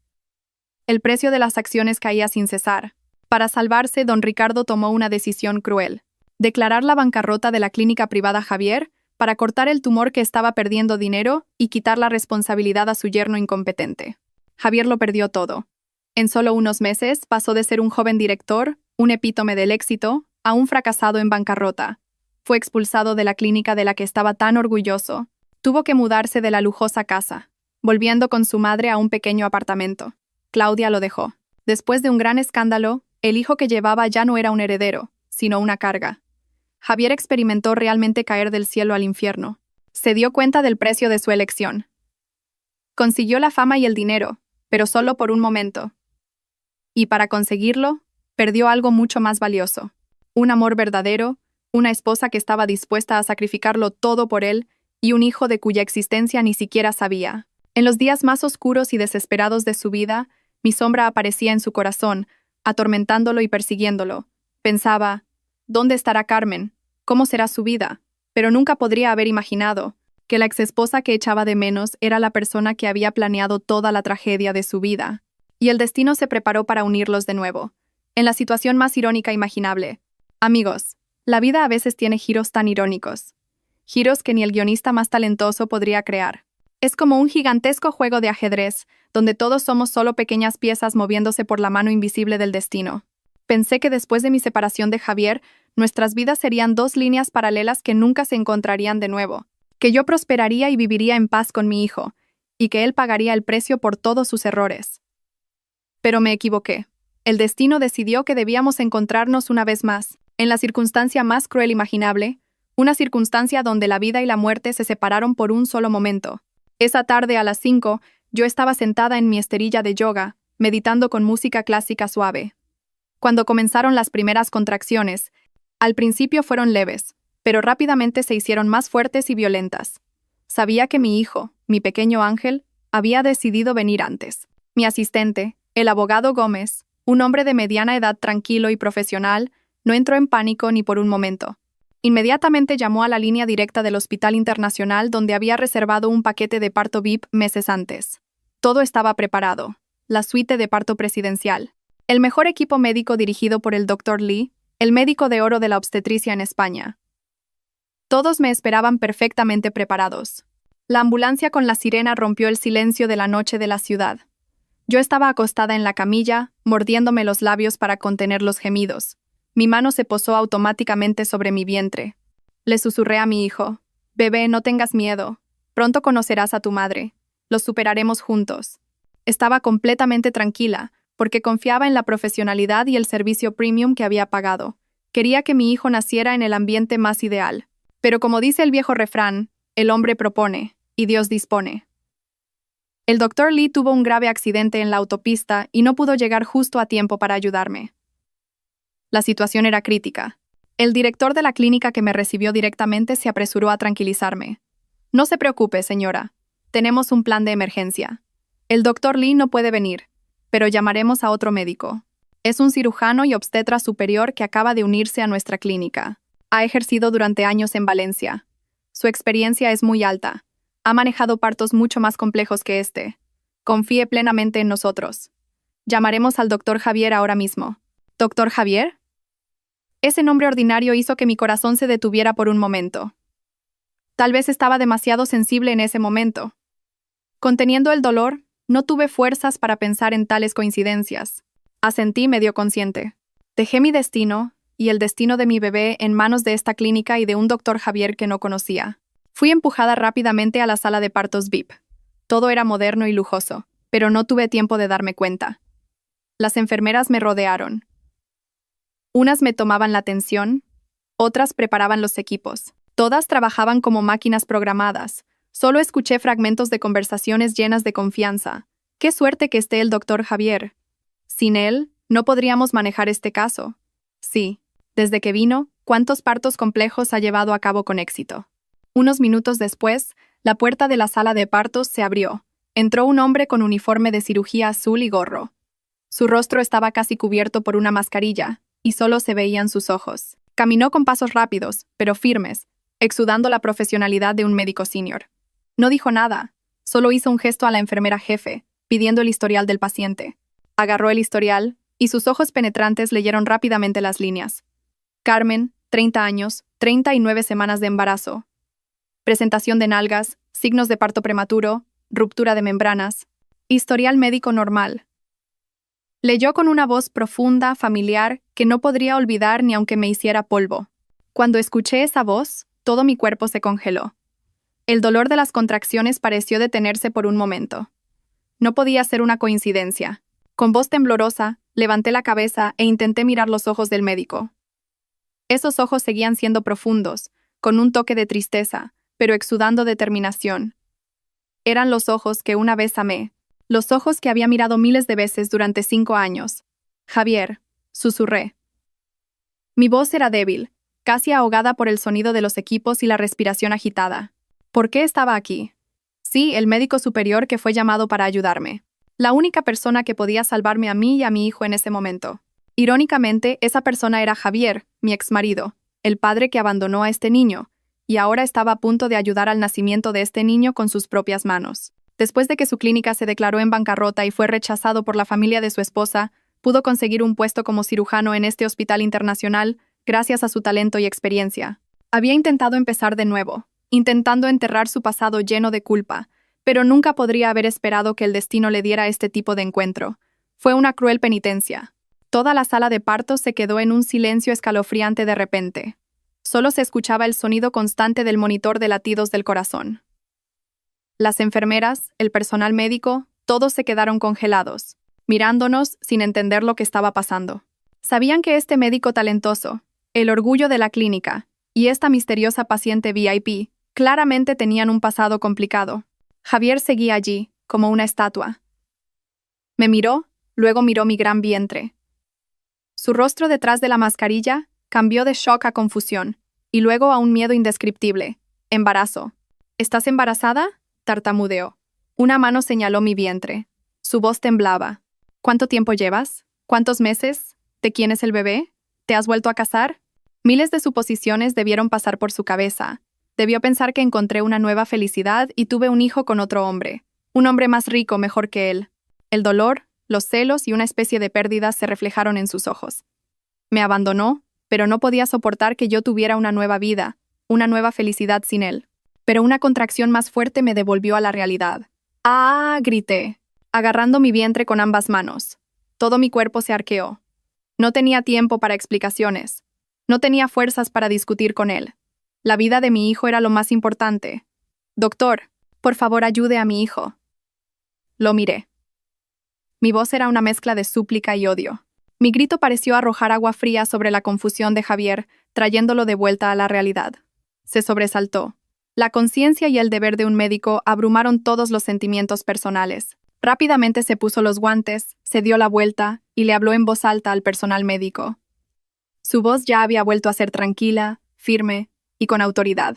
El precio de las acciones caía sin cesar. Para salvarse, don Ricardo tomó una decisión cruel: declarar la bancarrota de la clínica privada Javier para cortar el tumor que estaba perdiendo dinero y quitar la responsabilidad a su yerno incompetente. Javier lo perdió todo. En solo unos meses pasó de ser un joven director, un epítome del éxito, a un fracasado en bancarrota. Fue expulsado de la clínica de la que estaba tan orgulloso. Tuvo que mudarse de la lujosa casa, volviendo con su madre a un pequeño apartamento. Claudia lo dejó. Después de un gran escándalo, el hijo que llevaba ya no era un heredero, sino una carga. Javier experimentó realmente caer del cielo al infierno. Se dio cuenta del precio de su elección. Consiguió la fama y el dinero, pero solo por un momento. Y para conseguirlo, perdió algo mucho más valioso: un amor verdadero, una esposa que estaba dispuesta a sacrificarlo todo por él, y un hijo de cuya existencia ni siquiera sabía. En los días más oscuros y desesperados de su vida, mi sombra aparecía en su corazón, atormentándolo y persiguiéndolo. Pensaba, ¿dónde estará Carmen? ¿Cómo será su vida? Pero nunca podría haber imaginado que la exesposa que echaba de menos era la persona que había planeado toda la tragedia de su vida. Y el destino se preparó para unirlos de nuevo, en la situación más irónica imaginable. Amigos, la vida a veces tiene giros tan irónicos. Giros que ni el guionista más talentoso podría crear. Es como un gigantesco juego de ajedrez, donde todos somos solo pequeñas piezas moviéndose por la mano invisible del destino. Pensé que después de mi separación de Javier, nuestras vidas serían dos líneas paralelas que nunca se encontrarían de nuevo, que yo prosperaría y viviría en paz con mi hijo, y que él pagaría el precio por todos sus errores. Pero me equivoqué. El destino decidió que debíamos encontrarnos una vez más, en la circunstancia más cruel imaginable, una circunstancia donde la vida y la muerte se separaron por un solo momento. Esa tarde a las 5, yo estaba sentada en mi esterilla de yoga, meditando con música clásica suave. Cuando comenzaron las primeras contracciones, al principio fueron leves, pero rápidamente se hicieron más fuertes y violentas. Sabía que mi hijo, mi pequeño ángel, había decidido venir antes. Mi asistente, el abogado Gómez, un hombre de mediana edad tranquilo y profesional, no entró en pánico ni por un momento. Inmediatamente llamó a la línea directa del Hospital Internacional, donde había reservado un paquete de parto VIP meses antes. Todo estaba preparado. La suite de parto presidencial. El mejor equipo médico dirigido por el Dr. Lee, el médico de oro de la obstetricia en España. Todos me esperaban perfectamente preparados. La ambulancia con la sirena rompió el silencio de la noche de la ciudad. Yo estaba acostada en la camilla, mordiéndome los labios para contener los gemidos. Mi mano se posó automáticamente sobre mi vientre. Le susurré a mi hijo: «Bebé, no tengas miedo. Pronto conocerás a tu madre. Lo superaremos juntos. Estaba completamente tranquila, porque confiaba en la profesionalidad y el servicio premium que había pagado. Quería que mi hijo naciera en el ambiente más ideal. Pero como dice el viejo refrán, el hombre propone, y Dios dispone. El doctor Lee tuvo un grave accidente en la autopista y no pudo llegar justo a tiempo para ayudarme. La situación era crítica. El director de la clínica que me recibió directamente se apresuró a tranquilizarme. No se preocupe, señora. Tenemos un plan de emergencia. El doctor Lee no puede venir, pero llamaremos a otro médico. Es un cirujano y obstetra superior que acaba de unirse a nuestra clínica. Ha ejercido durante años en Valencia. Su experiencia es muy alta. Ha manejado partos mucho más complejos que este. Confíe plenamente en nosotros. Llamaremos al doctor Javier ahora mismo. ¿Doctor Javier? Ese nombre ordinario hizo que mi corazón se detuviera por un momento. Tal vez estaba demasiado sensible en ese momento. Conteniendo el dolor, no tuve fuerzas para pensar en tales coincidencias. Asentí medio consciente. Dejé mi destino, y el destino de mi bebé, en manos de esta clínica y de un doctor Javier que no conocía. Fui empujada rápidamente a la sala de partos VIP. Todo era moderno y lujoso, pero no tuve tiempo de darme cuenta. Las enfermeras me rodearon. Unas me tomaban la atención, otras preparaban los equipos. Todas trabajaban como máquinas programadas. Solo escuché fragmentos de conversaciones llenas de confianza. ¡Qué suerte que esté el doctor Javier! Sin él, no podríamos manejar este caso. Sí, desde que vino, ¿cuántos partos complejos ha llevado a cabo con éxito? Unos minutos después, la puerta de la sala de partos se abrió. Entró un hombre con uniforme de cirugía azul y gorro. Su rostro estaba casi cubierto por una mascarilla, y solo se veían sus ojos. Caminó con pasos rápidos, pero firmes, exudando la profesionalidad de un médico senior. No dijo nada, solo hizo un gesto a la enfermera jefe, pidiendo el historial del paciente. Agarró el historial, y sus ojos penetrantes leyeron rápidamente las líneas. Carmen, 30 años, 39 semanas de embarazo. Presentación de nalgas, signos de parto prematuro, ruptura de membranas. Historial médico normal. Leyó con una voz profunda, familiar, que no podría olvidar ni aunque me hiciera polvo. Cuando escuché esa voz, todo mi cuerpo se congeló. El dolor de las contracciones pareció detenerse por un momento. No podía ser una coincidencia. Con voz temblorosa, levanté la cabeza e intenté mirar los ojos del médico. Esos ojos seguían siendo profundos, con un toque de tristeza, pero exudando determinación. Eran los ojos que una vez amé. Los ojos que había mirado miles de veces durante 5 años. Javier, susurré. Mi voz era débil, casi ahogada por el sonido de los equipos y la respiración agitada. ¿Por qué estaba aquí? Sí, el médico superior que fue llamado para ayudarme. La única persona que podía salvarme a mí y a mi hijo en ese momento. Irónicamente, esa persona era Javier, mi exmarido, el padre que abandonó a este niño, y ahora estaba a punto de ayudar al nacimiento de este niño con sus propias manos. Después de que su clínica se declaró en bancarrota y fue rechazado por la familia de su esposa, pudo conseguir un puesto como cirujano en este hospital internacional gracias a su talento y experiencia. Había intentado empezar de nuevo, intentando enterrar su pasado lleno de culpa, pero nunca podría haber esperado que el destino le diera este tipo de encuentro. Fue una cruel penitencia. Toda la sala de partos se quedó en un silencio escalofriante de repente. Solo se escuchaba el sonido constante del monitor de latidos del corazón. Las enfermeras, el personal médico, todos se quedaron congelados, mirándonos sin entender lo que estaba pasando. Sabían que este médico talentoso, el orgullo de la clínica, y esta misteriosa paciente VIP, claramente tenían un pasado complicado. Javier seguía allí, como una estatua. Me miró, luego miró mi gran vientre. Su rostro detrás de la mascarilla cambió de shock a confusión, y luego a un miedo indescriptible. Embarazo. ¿Estás embarazada? Tartamudeó. Una mano señaló mi vientre. Su voz temblaba. ¿Cuánto tiempo llevas? ¿Cuántos meses? ¿De quién es el bebé? ¿Te has vuelto a casar? Miles de suposiciones debieron pasar por su cabeza. Debió pensar que encontré una nueva felicidad y tuve un hijo con otro hombre. Un hombre más rico, mejor que él. El dolor, los celos y una especie de pérdida se reflejaron en sus ojos. Me abandonó, pero no podía soportar que yo tuviera una nueva vida, una nueva felicidad sin él. Pero una contracción más fuerte me devolvió a la realidad. ¡Ah! Grité, agarrando mi vientre con ambas manos. Todo mi cuerpo se arqueó. No tenía tiempo para explicaciones. No tenía fuerzas para discutir con él. La vida de mi hijo era lo más importante. Doctor, Por favor, ayude a mi hijo. Lo miré. Mi voz era una mezcla de súplica y odio. Mi grito pareció arrojar agua fría sobre la confusión de Javier, trayéndolo de vuelta a la realidad. Se sobresaltó. La conciencia y el deber de un médico abrumaron todos los sentimientos personales. Rápidamente se puso los guantes, se dio la vuelta y le habló en voz alta al personal médico. Su voz ya había vuelto a ser tranquila, firme y con autoridad.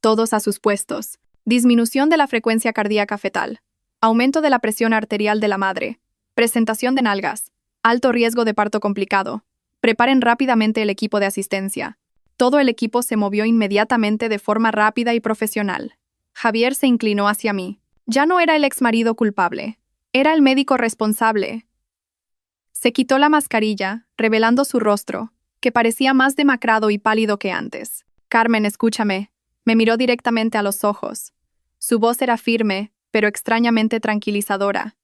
Todos a sus puestos. Disminución de la frecuencia cardíaca fetal. Aumento de la presión arterial de la madre. Presentación de nalgas. Alto riesgo de parto complicado. Preparen rápidamente el equipo de asistencia. Todo el equipo se movió inmediatamente de forma rápida y profesional. Javier se inclinó hacia mí. Ya no era el exmarido culpable. Era el médico responsable. Se quitó la mascarilla, revelando su rostro, que parecía más demacrado y pálido que antes. Carmen, escúchame. Me miró directamente a los ojos. Su voz era firme, pero extrañamente tranquilizadora.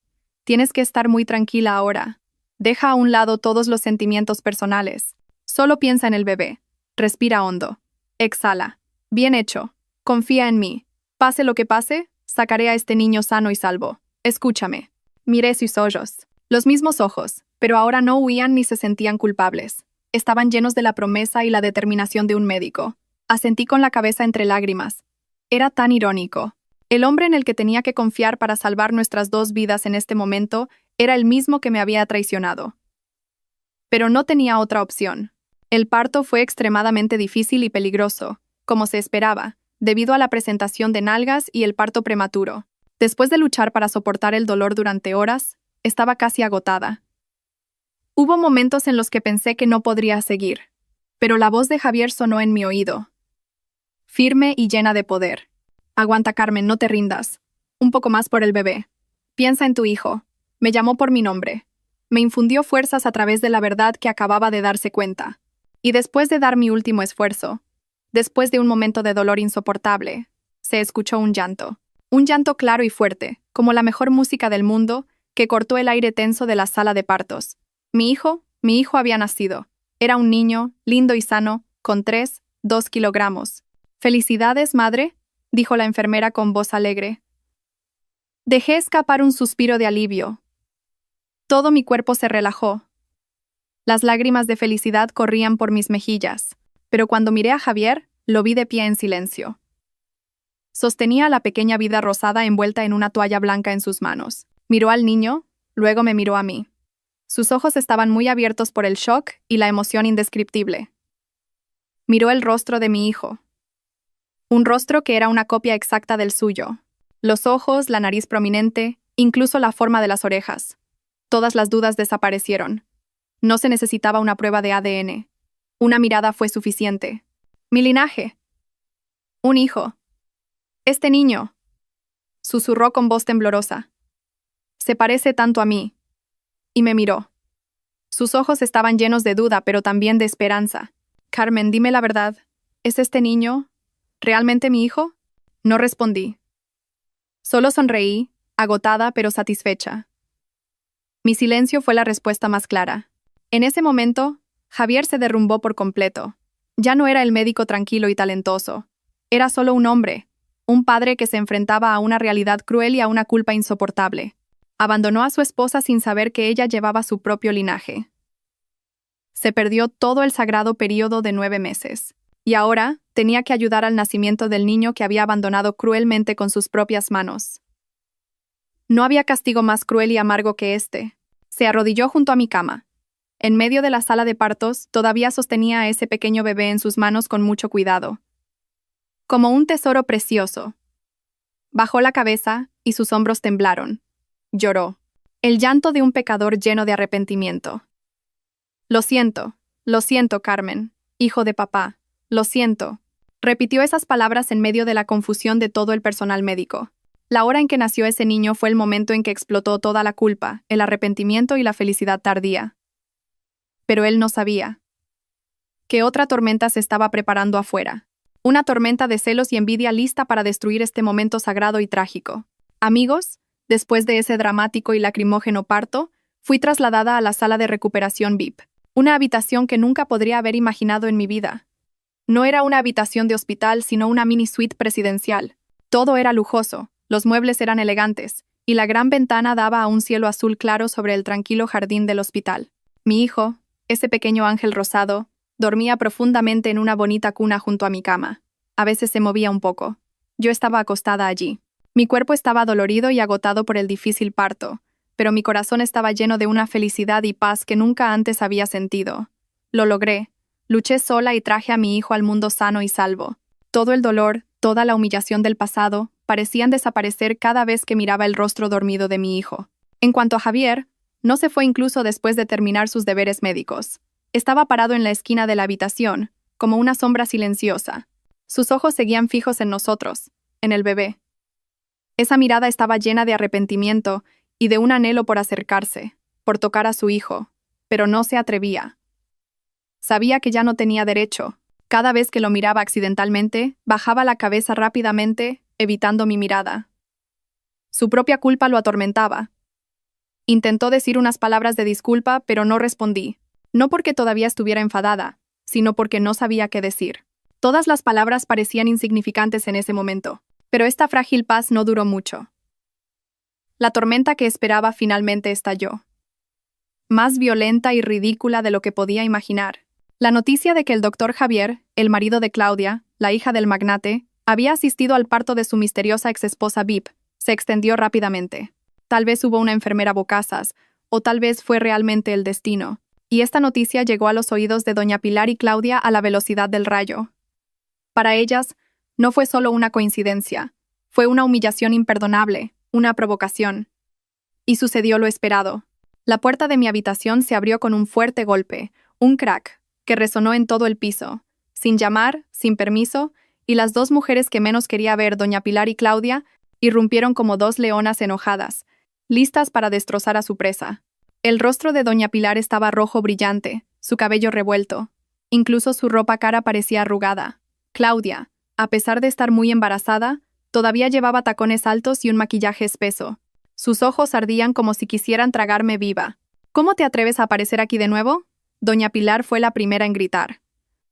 Tienes que estar muy tranquila ahora. Deja a un lado todos los sentimientos personales. Solo piensa en el bebé. Respira hondo. Exhala. Bien hecho. Confía en mí. Pase lo que pase, sacaré a este niño sano y salvo. Escúchame. Miré sus ojos. Los mismos ojos, pero ahora no huían ni se sentían culpables. Estaban llenos de la promesa y la determinación de un médico. Asentí con la cabeza entre lágrimas. Era tan irónico. El hombre en el que tenía que confiar para salvar nuestras dos vidas en este momento era el mismo que me había traicionado. Pero no tenía otra opción. El parto fue extremadamente difícil y peligroso, como se esperaba, debido a la presentación de nalgas y el parto prematuro. Después de luchar para soportar el dolor durante horas, estaba casi agotada. Hubo momentos en los que pensé que no podría seguir, pero la voz de Javier sonó en mi oído. Firme y llena de poder. Aguanta, Carmen, no te rindas. Un poco más por el bebé. Piensa en tu hijo. Me llamó por mi nombre. Me infundió fuerzas a través de la verdad que acababa de darse cuenta. Y después de dar mi último esfuerzo, después de un momento de dolor insoportable, se escuchó un llanto. Un llanto claro y fuerte, como la mejor música del mundo, que cortó el aire tenso de la sala de partos. Mi hijo había nacido. Era un niño, lindo y sano, con 2 kilogramos. «Felicidades, madre», dijo la enfermera con voz alegre. Dejé escapar un suspiro de alivio. Todo mi cuerpo se relajó. Las lágrimas de felicidad corrían por mis mejillas, pero cuando miré a Javier, lo vi de pie en silencio. Sostenía a la pequeña vida rosada envuelta en una toalla blanca en sus manos. Miró al niño, luego me miró a mí. Sus ojos estaban muy abiertos por el shock y la emoción indescriptible. Miró el rostro de mi hijo. Un rostro que era una copia exacta del suyo. Los ojos, la nariz prominente, incluso la forma de las orejas. Todas las dudas desaparecieron. No se necesitaba una prueba de ADN. Una mirada fue suficiente. Mi linaje. Un hijo. Este niño. Susurró con voz temblorosa. Se parece tanto a mí. Y me miró. Sus ojos estaban llenos de duda, pero también de esperanza. Carmen, dime la verdad. ¿Es este niño realmente mi hijo? No respondí. Solo sonreí, agotada pero satisfecha. Mi silencio fue la respuesta más clara. En ese momento, Javier se derrumbó por completo. Ya no era el médico tranquilo y talentoso. Era solo un hombre, un padre que se enfrentaba a una realidad cruel y a una culpa insoportable. Abandonó a su esposa sin saber que ella llevaba su propio linaje. Se perdió todo el sagrado período de 9 meses. Y ahora tenía que ayudar al nacimiento del niño que había abandonado cruelmente con sus propias manos. No había castigo más cruel y amargo que este. Se arrodilló junto a mi cama. En medio de la sala de partos, todavía sostenía a ese pequeño bebé en sus manos con mucho cuidado. Como un tesoro precioso. Bajó la cabeza y sus hombros temblaron. Lloró. El llanto de un pecador lleno de arrepentimiento. Lo siento, Carmen, hijo de papá. Lo siento. Repitió esas palabras en medio de la confusión de todo el personal médico. La hora en que nació ese niño fue el momento en que explotó toda la culpa, el arrepentimiento y la felicidad tardía. Pero él no sabía que otra tormenta se estaba preparando afuera. Una tormenta de celos y envidia lista para destruir este momento sagrado y trágico. Amigos, después de ese dramático y lacrimógeno parto, fui trasladada a la sala de recuperación VIP, una habitación que nunca podría haber imaginado en mi vida. No era una habitación de hospital, sino una mini suite presidencial. Todo era lujoso. Los muebles eran elegantes, y la gran ventana daba a un cielo azul claro sobre el tranquilo jardín del hospital. Mi hijo, ese pequeño ángel rosado, dormía profundamente en una bonita cuna junto a mi cama. A veces se movía un poco. Yo estaba acostada allí. Mi cuerpo estaba dolorido y agotado por el difícil parto, pero mi corazón estaba lleno de una felicidad y paz que nunca antes había sentido. Lo logré. Luché sola y traje a mi hijo al mundo sano y salvo. Todo el dolor, toda la humillación del pasado, parecían desaparecer cada vez que miraba el rostro dormido de mi hijo. En cuanto a Javier, no se fue incluso después de terminar sus deberes médicos. Estaba parado en la esquina de la habitación, como una sombra silenciosa. Sus ojos seguían fijos en nosotros, en el bebé. Esa mirada estaba llena de arrepentimiento y de un anhelo por acercarse, por tocar a su hijo, pero no se atrevía. Sabía que ya no tenía derecho. Cada vez que lo miraba accidentalmente, bajaba la cabeza rápidamente, evitando mi mirada. Su propia culpa lo atormentaba. Intentó decir unas palabras de disculpa, pero no respondí. No porque todavía estuviera enfadada, sino porque no sabía qué decir. Todas las palabras parecían insignificantes en ese momento, pero esta frágil paz no duró mucho. La tormenta que esperaba finalmente estalló. Más violenta y ridícula de lo que podía imaginar. La noticia de que el doctor Javier, el marido de Claudia, la hija del magnate, había asistido al parto de su misteriosa exesposa Vip, se extendió rápidamente. Tal vez hubo una enfermera bocazas, o tal vez fue realmente el destino. Y esta noticia llegó a los oídos de doña Pilar y Claudia a la velocidad del rayo. Para ellas, no fue solo una coincidencia, fue una humillación imperdonable, una provocación. Y sucedió lo esperado. La puerta de mi habitación se abrió con un fuerte golpe, un crack, que resonó en todo el piso, sin llamar, sin permiso, y las dos mujeres que menos quería ver, doña Pilar y Claudia, irrumpieron como dos leonas enojadas, listas para destrozar a su presa. El rostro de doña Pilar estaba rojo brillante, su cabello revuelto. Incluso su ropa cara parecía arrugada. Claudia, a pesar de estar muy embarazada, todavía llevaba tacones altos y un maquillaje espeso. Sus ojos ardían como si quisieran tragarme viva. ¿Cómo te atreves a aparecer aquí de nuevo? Doña Pilar fue la primera en gritar.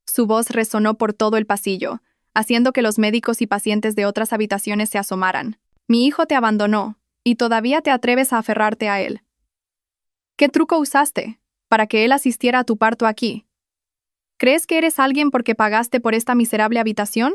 Su voz resonó por todo el pasillo, haciendo que los médicos y pacientes de otras habitaciones se asomaran. Mi hijo te abandonó, y todavía te atreves a aferrarte a él. ¿Qué truco usaste para que él asistiera a tu parto aquí? ¿Crees que eres alguien porque pagaste por esta miserable habitación?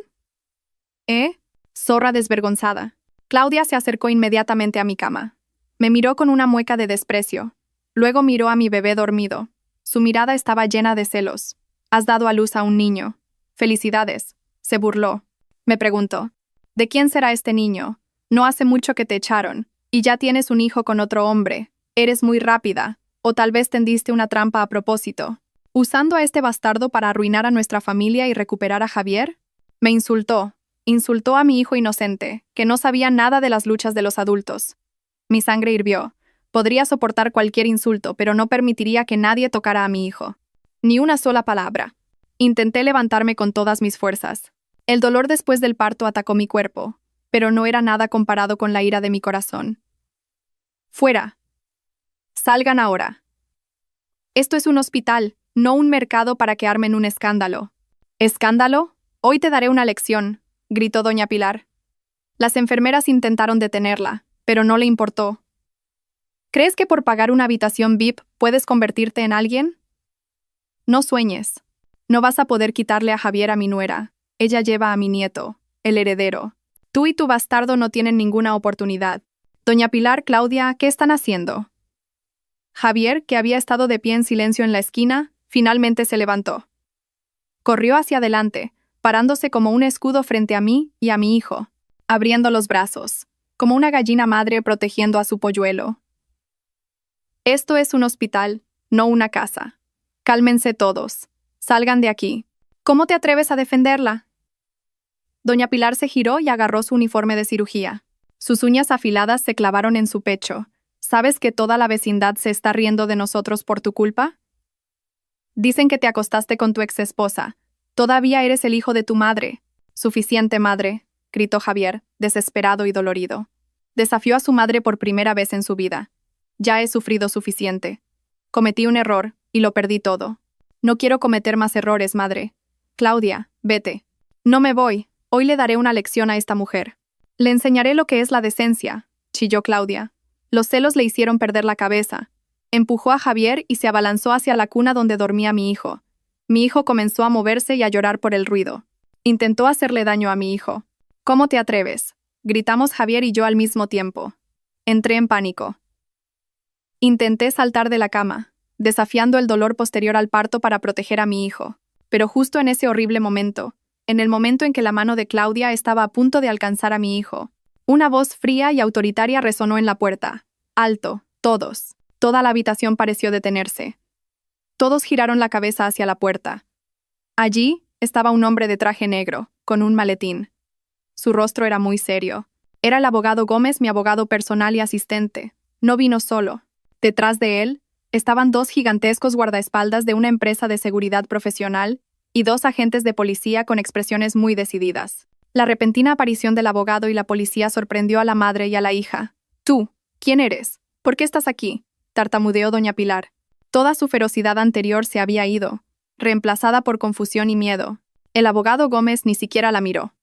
Zorra desvergonzada. Claudia se acercó inmediatamente a mi cama. Me miró con una mueca de desprecio. Luego miró a mi bebé dormido. Su mirada estaba llena de celos. Has dado a luz a un niño. Felicidades. Se burló. Me preguntó, ¿de quién será este niño? No hace mucho que te echaron, y ya tienes un hijo con otro hombre. Eres muy rápida, o tal vez tendiste una trampa a propósito. ¿Usando a este bastardo para arruinar a nuestra familia y recuperar a Javier? Me insultó. Insultó a mi hijo inocente, que no sabía nada de las luchas de los adultos. Mi sangre hirvió. Podría soportar cualquier insulto, pero no permitiría que nadie tocara a mi hijo. Ni una sola palabra. Intenté levantarme con todas mis fuerzas. El dolor después del parto atacó mi cuerpo, pero no era nada comparado con la ira de mi corazón. ¡Fuera! Salgan ahora. Esto es un hospital, no un mercado para que armen un escándalo. ¿Escándalo? Hoy te daré una lección, gritó doña Pilar. Las enfermeras intentaron detenerla, pero no le importó. ¿Crees que por pagar una habitación VIP puedes convertirte en alguien? No sueñes. No vas a poder quitarle a Javier a mi nuera. Ella lleva a mi nieto, el heredero. Tú y tu bastardo no tienen ninguna oportunidad. Doña Pilar, Claudia, ¿qué están haciendo? Javier, que había estado de pie en silencio en la esquina, finalmente se levantó. Corrió hacia adelante, parándose como un escudo frente a mí y a mi hijo, abriendo los brazos, como una gallina madre protegiendo a su polluelo. Esto es un hospital, no una casa. Cálmense todos. Salgan de aquí. ¿Cómo te atreves a defenderla? Doña Pilar se giró y agarró su uniforme de cirugía. Sus uñas afiladas se clavaron en su pecho. ¿Sabes que toda la vecindad se está riendo de nosotros por tu culpa? Dicen que te acostaste con tu exesposa. Todavía eres el hijo de tu madre. Suficiente, madre, gritó Javier, desesperado y dolorido. Desafió a su madre por primera vez en su vida. Ya he sufrido suficiente. Cometí un error, y lo perdí todo. No quiero cometer más errores, madre. Claudia, vete. No me voy. Hoy le daré una lección a esta mujer. Le enseñaré lo que es la decencia, chilló Claudia. Los celos le hicieron perder la cabeza. Empujó a Javier y se abalanzó hacia la cuna donde dormía mi hijo. Mi hijo comenzó a moverse y a llorar por el ruido. Intentó hacerle daño a mi hijo. ¿Cómo te atreves?, gritamos Javier y yo al mismo tiempo. Entré en pánico. Intenté saltar de la cama, desafiando el dolor posterior al parto para proteger a mi hijo. Pero justo en ese horrible momento, en el momento en que la mano de Claudia estaba a punto de alcanzar a mi hijo, una voz fría y autoritaria resonó en la puerta. Alto, todos. Toda la habitación pareció detenerse. Todos giraron la cabeza hacia la puerta. Allí estaba un hombre de traje negro, con un maletín. Su rostro era muy serio. Era el abogado Gómez, mi abogado personal y asistente. No vino solo. Detrás de él estaban 2 gigantescos guardaespaldas de una empresa de seguridad profesional y 2 agentes de policía con expresiones muy decididas. La repentina aparición del abogado y la policía sorprendió a la madre y a la hija. «Tú, ¿quién eres? ¿Por qué estás aquí?», tartamudeó doña Pilar. Toda su ferocidad anterior se había ido, reemplazada por confusión y miedo. El abogado Gómez ni siquiera la miró.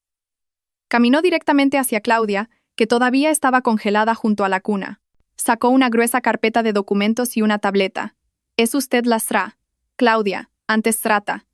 Caminó directamente hacia Claudia, que todavía estaba congelada junto a la cuna. Sacó una gruesa carpeta de documentos y una tableta. «¿Es usted la Sra. Claudia, antes Strata?»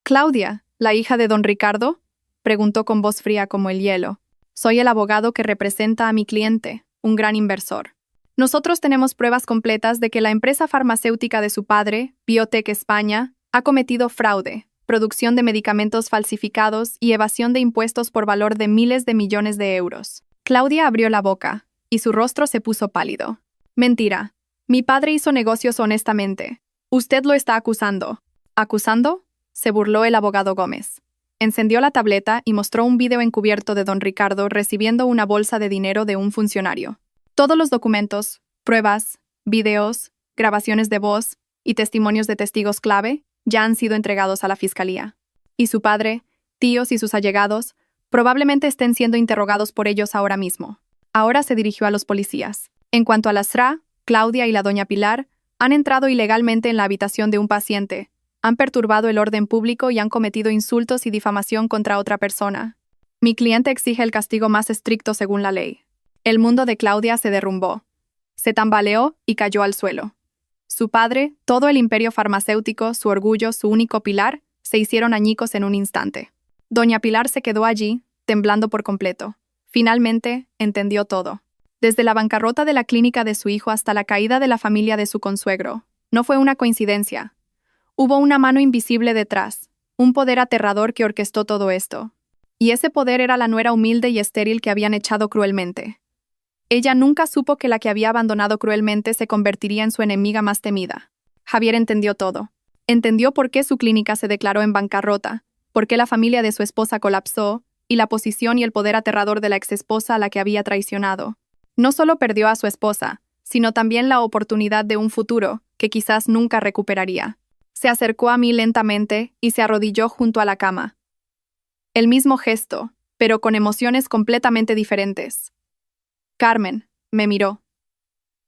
«¿Claudia, la hija de don Ricardo?», preguntó con voz fría como el hielo. «Soy el abogado que representa a mi cliente, un gran inversor. Nosotros tenemos pruebas completas de que la empresa farmacéutica de su padre, Biotech España, ha cometido fraude, producción de medicamentos falsificados y evasión de impuestos por valor de miles de millones de euros». Claudia abrió la boca, y su rostro se puso pálido. «Mentira. Mi padre hizo negocios honestamente. Usted lo está acusando». «¿Acusando?», se burló el abogado Gómez. Encendió la tableta y mostró un video encubierto de don Ricardo recibiendo una bolsa de dinero de un funcionario. Todos los documentos, pruebas, videos, grabaciones de voz y testimonios de testigos clave ya han sido entregados a la fiscalía. Y su padre, tíos y sus allegados probablemente estén siendo interrogados por ellos ahora mismo. Ahora se dirigió a los policías. En cuanto a la Sra. Claudia y la doña Pilar, han entrado ilegalmente en la habitación de un paciente, han perturbado el orden público y han cometido insultos y difamación contra otra persona. Mi cliente exige el castigo más estricto según la ley. El mundo de Claudia se derrumbó. Se tambaleó y cayó al suelo. Su padre, todo el imperio farmacéutico, su orgullo, su único pilar, se hicieron añicos en un instante. Doña Pilar se quedó allí, temblando por completo. Finalmente, entendió todo. Desde la bancarrota de la clínica de su hijo hasta la caída de la familia de su consuegro. No fue una coincidencia. Hubo una mano invisible detrás, un poder aterrador que orquestó todo esto. Y ese poder era la nuera humilde y estéril que habían echado cruelmente. Ella nunca supo que la que había abandonado cruelmente se convertiría en su enemiga más temida. Javier entendió todo. Entendió por qué su clínica se declaró en bancarrota, por qué la familia de su esposa colapsó, y la posición y el poder aterrador de la exesposa a la que había traicionado. No solo perdió a su esposa, sino también la oportunidad de un futuro que quizás nunca recuperaría. Se acercó a mí lentamente y se arrodilló junto a la cama. El mismo gesto, pero con emociones completamente diferentes. «Carmen», me miró.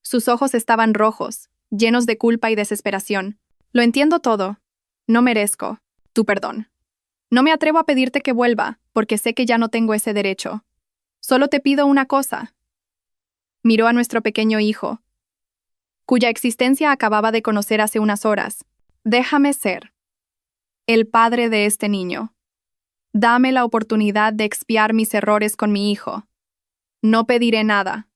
Sus ojos estaban rojos, llenos de culpa y desesperación. «Lo entiendo todo. No merezco tu perdón. No me atrevo a pedirte que vuelva, porque sé que ya no tengo ese derecho. Solo te pido una cosa». Miró a nuestro pequeño hijo, cuya existencia acababa de conocer hace unas horas. «Déjame ser el padre de este niño. Dame la oportunidad de expiar mis errores con mi hijo. No pediré nada.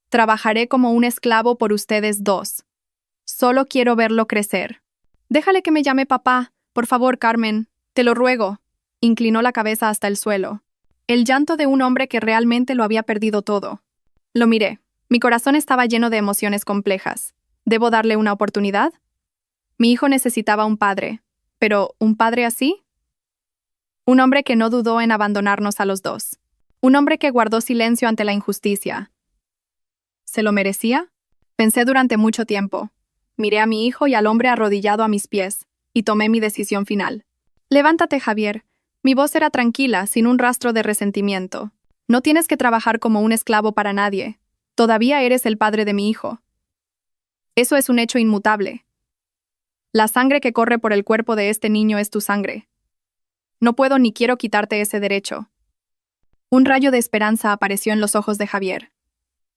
Trabajaré como un esclavo por ustedes 2. Solo quiero verlo crecer. Déjale que me llame papá, por favor, Carmen, te lo ruego». Inclinó la cabeza hasta el suelo. El llanto de un hombre que realmente lo había perdido todo. Lo miré. Mi corazón estaba lleno de emociones complejas. ¿Debo darle una oportunidad? Mi hijo necesitaba un padre. ¿Pero un padre así? Un hombre que no dudó en abandonarnos a los 2. Un hombre que guardó silencio ante la injusticia. ¿Se lo merecía? Pensé durante mucho tiempo. Miré a mi hijo y al hombre arrodillado a mis pies, y tomé mi decisión final. «Levántate, Javier». Mi voz era tranquila, sin un rastro de resentimiento. «No tienes que trabajar como un esclavo para nadie. Todavía eres el padre de mi hijo. Eso es un hecho inmutable. La sangre que corre por el cuerpo de este niño es tu sangre. No puedo ni quiero quitarte ese derecho. Un rayo de esperanza apareció en los ojos de Javier.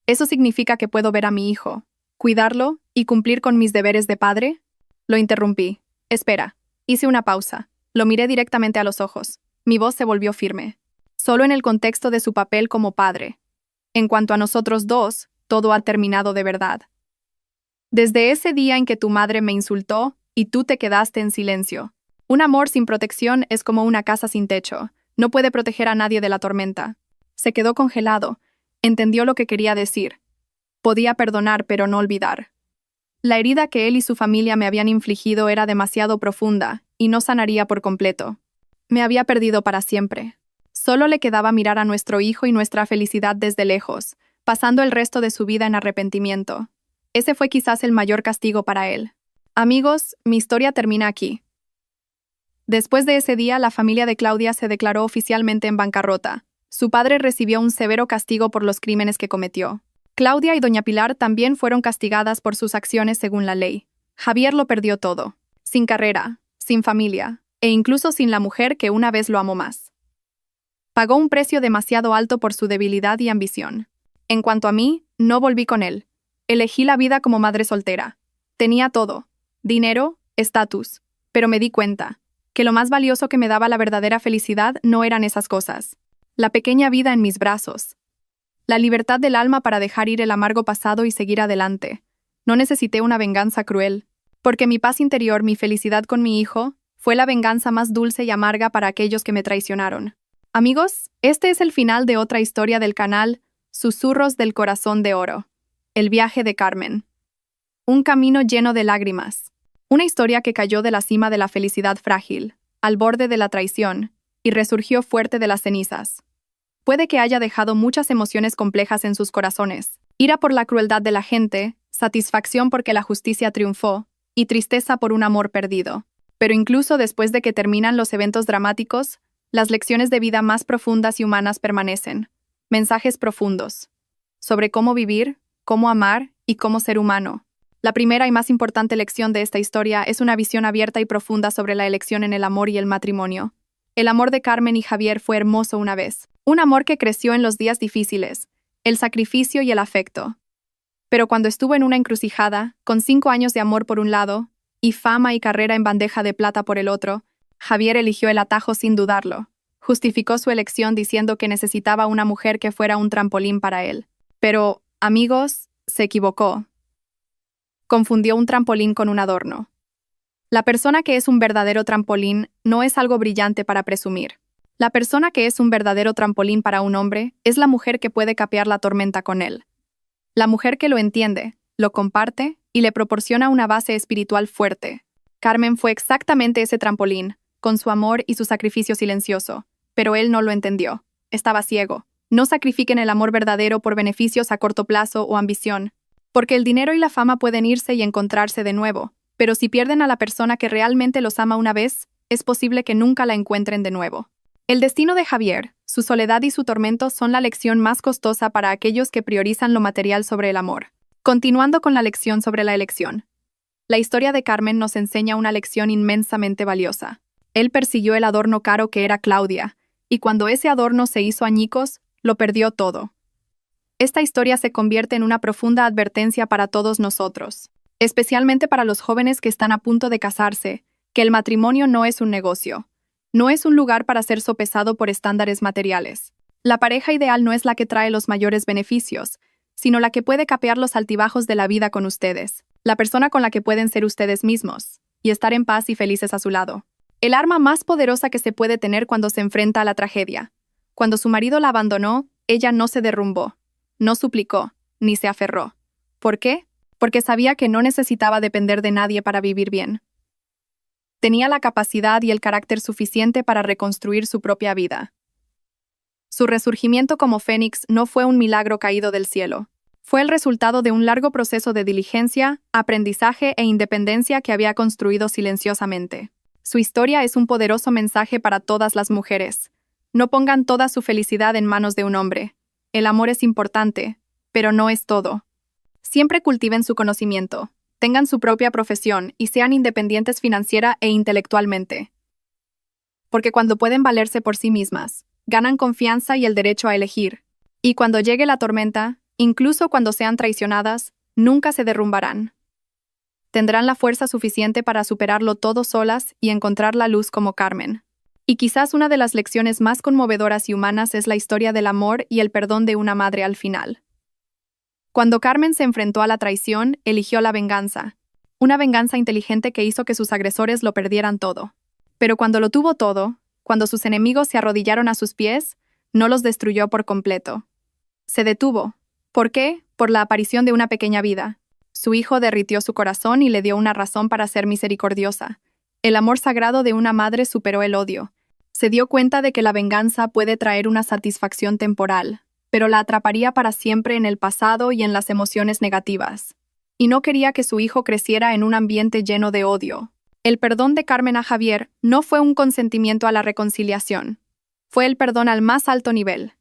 ¿Eso significa que puedo ver a mi hijo, cuidarlo y cumplir con mis deberes de padre? Lo interrumpí. Espera. Hice una pausa. Lo miré directamente a los ojos. Mi voz se volvió firme. Solo en el contexto de su papel como padre. En cuanto a nosotros dos, todo ha terminado de verdad. Desde ese día en que tu madre me insultó y tú te quedaste en silencio. Un amor sin protección es como una casa sin techo. No puede proteger a nadie de la tormenta. Se quedó congelado. Entendió lo que quería decir. Podía perdonar, pero no olvidar. La herida que él y su familia me habían infligido era demasiado profunda y no sanaría por completo. Me había perdido para siempre. Solo le quedaba mirar a nuestro hijo y nuestra felicidad desde lejos, pasando el resto de su vida en arrepentimiento. Ese fue quizás el mayor castigo para él. Amigos, mi historia termina aquí. Después de ese día, la familia de Claudia se declaró oficialmente en bancarrota. Su padre recibió un severo castigo por los crímenes que cometió. Claudia y doña Pilar también fueron castigadas por sus acciones según la ley. Javier lo perdió todo. Sin carrera, sin familia, e incluso sin la mujer que una vez lo amó más. Pagó un precio demasiado alto por su debilidad y ambición. En cuanto a mí, no volví con él. Elegí la vida como madre soltera. Tenía todo. Dinero, estatus. Pero me di cuenta que lo más valioso que me daba la verdadera felicidad no eran esas cosas. La pequeña vida en mis brazos. La libertad del alma para dejar ir el amargo pasado y seguir adelante. No necesité una venganza cruel, porque mi paz interior, mi felicidad con mi hijo, fue la venganza más dulce y amarga para aquellos que me traicionaron. Amigos, este es el final de otra historia del canal Susurros del Corazón de Oro. El viaje de Carmen. Un camino lleno de lágrimas. Una historia que cayó de la cima de la felicidad frágil, al borde de la traición, y resurgió fuerte de las cenizas. Puede que haya dejado muchas emociones complejas en sus corazones. Ira por la crueldad de la gente, satisfacción porque la justicia triunfó, y tristeza por un amor perdido. Pero incluso después de que terminan los eventos dramáticos, las lecciones de vida más profundas y humanas permanecen. Mensajes profundos. Sobre cómo vivir, cómo amar y cómo ser humano. La primera y más importante lección de esta historia es una visión abierta y profunda sobre la elección en el amor y el matrimonio. El amor de Carmen y Javier fue hermoso una vez. Un amor que creció en los días difíciles, el sacrificio y el afecto. Pero cuando estuvo en una encrucijada, con 5 años de amor por un lado, y fama y carrera en bandeja de plata por el otro, Javier eligió el atajo sin dudarlo. Justificó su elección diciendo que necesitaba una mujer que fuera un trampolín para él. Pero, amigos, se equivocó. Confundió un trampolín con un adorno. La persona que es un verdadero trampolín no es algo brillante para presumir. La persona que es un verdadero trampolín para un hombre es la mujer que puede capear la tormenta con él. La mujer que lo entiende, lo comparte y le proporciona una base espiritual fuerte. Carmen fue exactamente ese trampolín, con su amor y su sacrificio silencioso, pero él no lo entendió. Estaba ciego. No sacrifiquen el amor verdadero por beneficios a corto plazo o ambición, porque el dinero y la fama pueden irse y encontrarse de nuevo, pero si pierden a la persona que realmente los ama una vez, es posible que nunca la encuentren de nuevo. El destino de Javier, su soledad y su tormento son la lección más costosa para aquellos que priorizan lo material sobre el amor. Continuando con la lección sobre la elección. La historia de Carmen nos enseña una lección inmensamente valiosa. Él persiguió el adorno caro que era Claudia, y cuando ese adorno se hizo añicos, lo perdió todo. Esta historia se convierte en una profunda advertencia para todos nosotros, especialmente para los jóvenes que están a punto de casarse, que el matrimonio no es un negocio. No es un lugar para ser sopesado por estándares materiales. La pareja ideal no es la que trae los mayores beneficios, sino la que puede capear los altibajos de la vida con ustedes. La persona con la que pueden ser ustedes mismos, y estar en paz y felices a su lado. El arma más poderosa que se puede tener cuando se enfrenta a la tragedia. Cuando su marido la abandonó, ella no se derrumbó, no suplicó, ni se aferró. ¿Por qué? Porque sabía que no necesitaba depender de nadie para vivir bien. Tenía la capacidad y el carácter suficiente para reconstruir su propia vida. Su resurgimiento como Fénix no fue un milagro caído del cielo. Fue el resultado de un largo proceso de diligencia, aprendizaje e independencia que había construido silenciosamente. Su historia es un poderoso mensaje para todas las mujeres. No pongan toda su felicidad en manos de un hombre. El amor es importante, pero no es todo. Siempre cultiven su conocimiento. Tengan su propia profesión y sean independientes financiera e intelectualmente. Porque cuando pueden valerse por sí mismas, ganan confianza y el derecho a elegir. Y cuando llegue la tormenta, incluso cuando sean traicionadas, nunca se derrumbarán. Tendrán la fuerza suficiente para superarlo todo solas y encontrar la luz como Carmen. Y quizás una de las lecciones más conmovedoras y humanas es la historia del amor y el perdón de una madre al final. Cuando Carmen se enfrentó a la traición, eligió la venganza. Una venganza inteligente que hizo que sus agresores lo perdieran todo. Pero cuando lo tuvo todo, cuando sus enemigos se arrodillaron a sus pies, no los destruyó por completo. Se detuvo. ¿Por qué? Por la aparición de una pequeña vida. Su hijo derritió su corazón y le dio una razón para ser misericordiosa. El amor sagrado de una madre superó el odio. Se dio cuenta de que la venganza puede traer una satisfacción temporal, pero la atraparía para siempre en el pasado y en las emociones negativas. Y no quería que su hijo creciera en un ambiente lleno de odio. El perdón de Carmen a Javier no fue un consentimiento a la reconciliación. Fue el perdón al más alto nivel.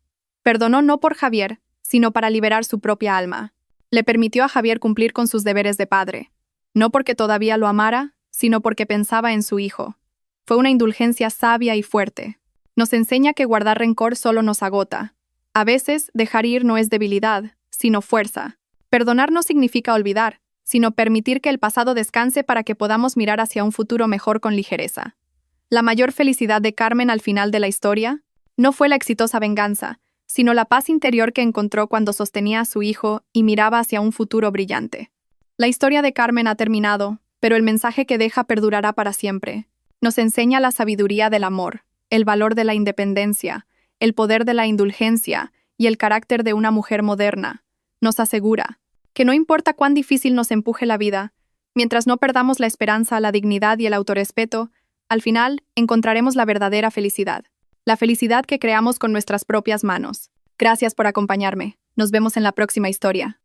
Perdonó no por Javier, sino para liberar su propia alma. Le permitió a Javier cumplir con sus deberes de padre. No porque todavía lo amara, sino porque pensaba en su hijo. Fue una indulgencia sabia y fuerte. Nos enseña que guardar rencor solo nos agota. A veces, dejar ir no es debilidad, sino fuerza. Perdonar no significa olvidar, sino permitir que el pasado descanse para que podamos mirar hacia un futuro mejor con ligereza. La mayor felicidad de Carmen al final de la historia no fue la exitosa venganza, sino la paz interior que encontró cuando sostenía a su hijo y miraba hacia un futuro brillante. La historia de Carmen ha terminado, pero el mensaje que deja perdurará para siempre. Nos enseña la sabiduría del amor, el valor de la independencia, el poder de la indulgencia y el carácter de una mujer moderna. Nos asegura que no importa cuán difícil nos empuje la vida, mientras no perdamos la esperanza, la dignidad y el autorrespeto, al final encontraremos la verdadera felicidad. La felicidad que creamos con nuestras propias manos. Gracias por acompañarme. Nos vemos en la próxima historia.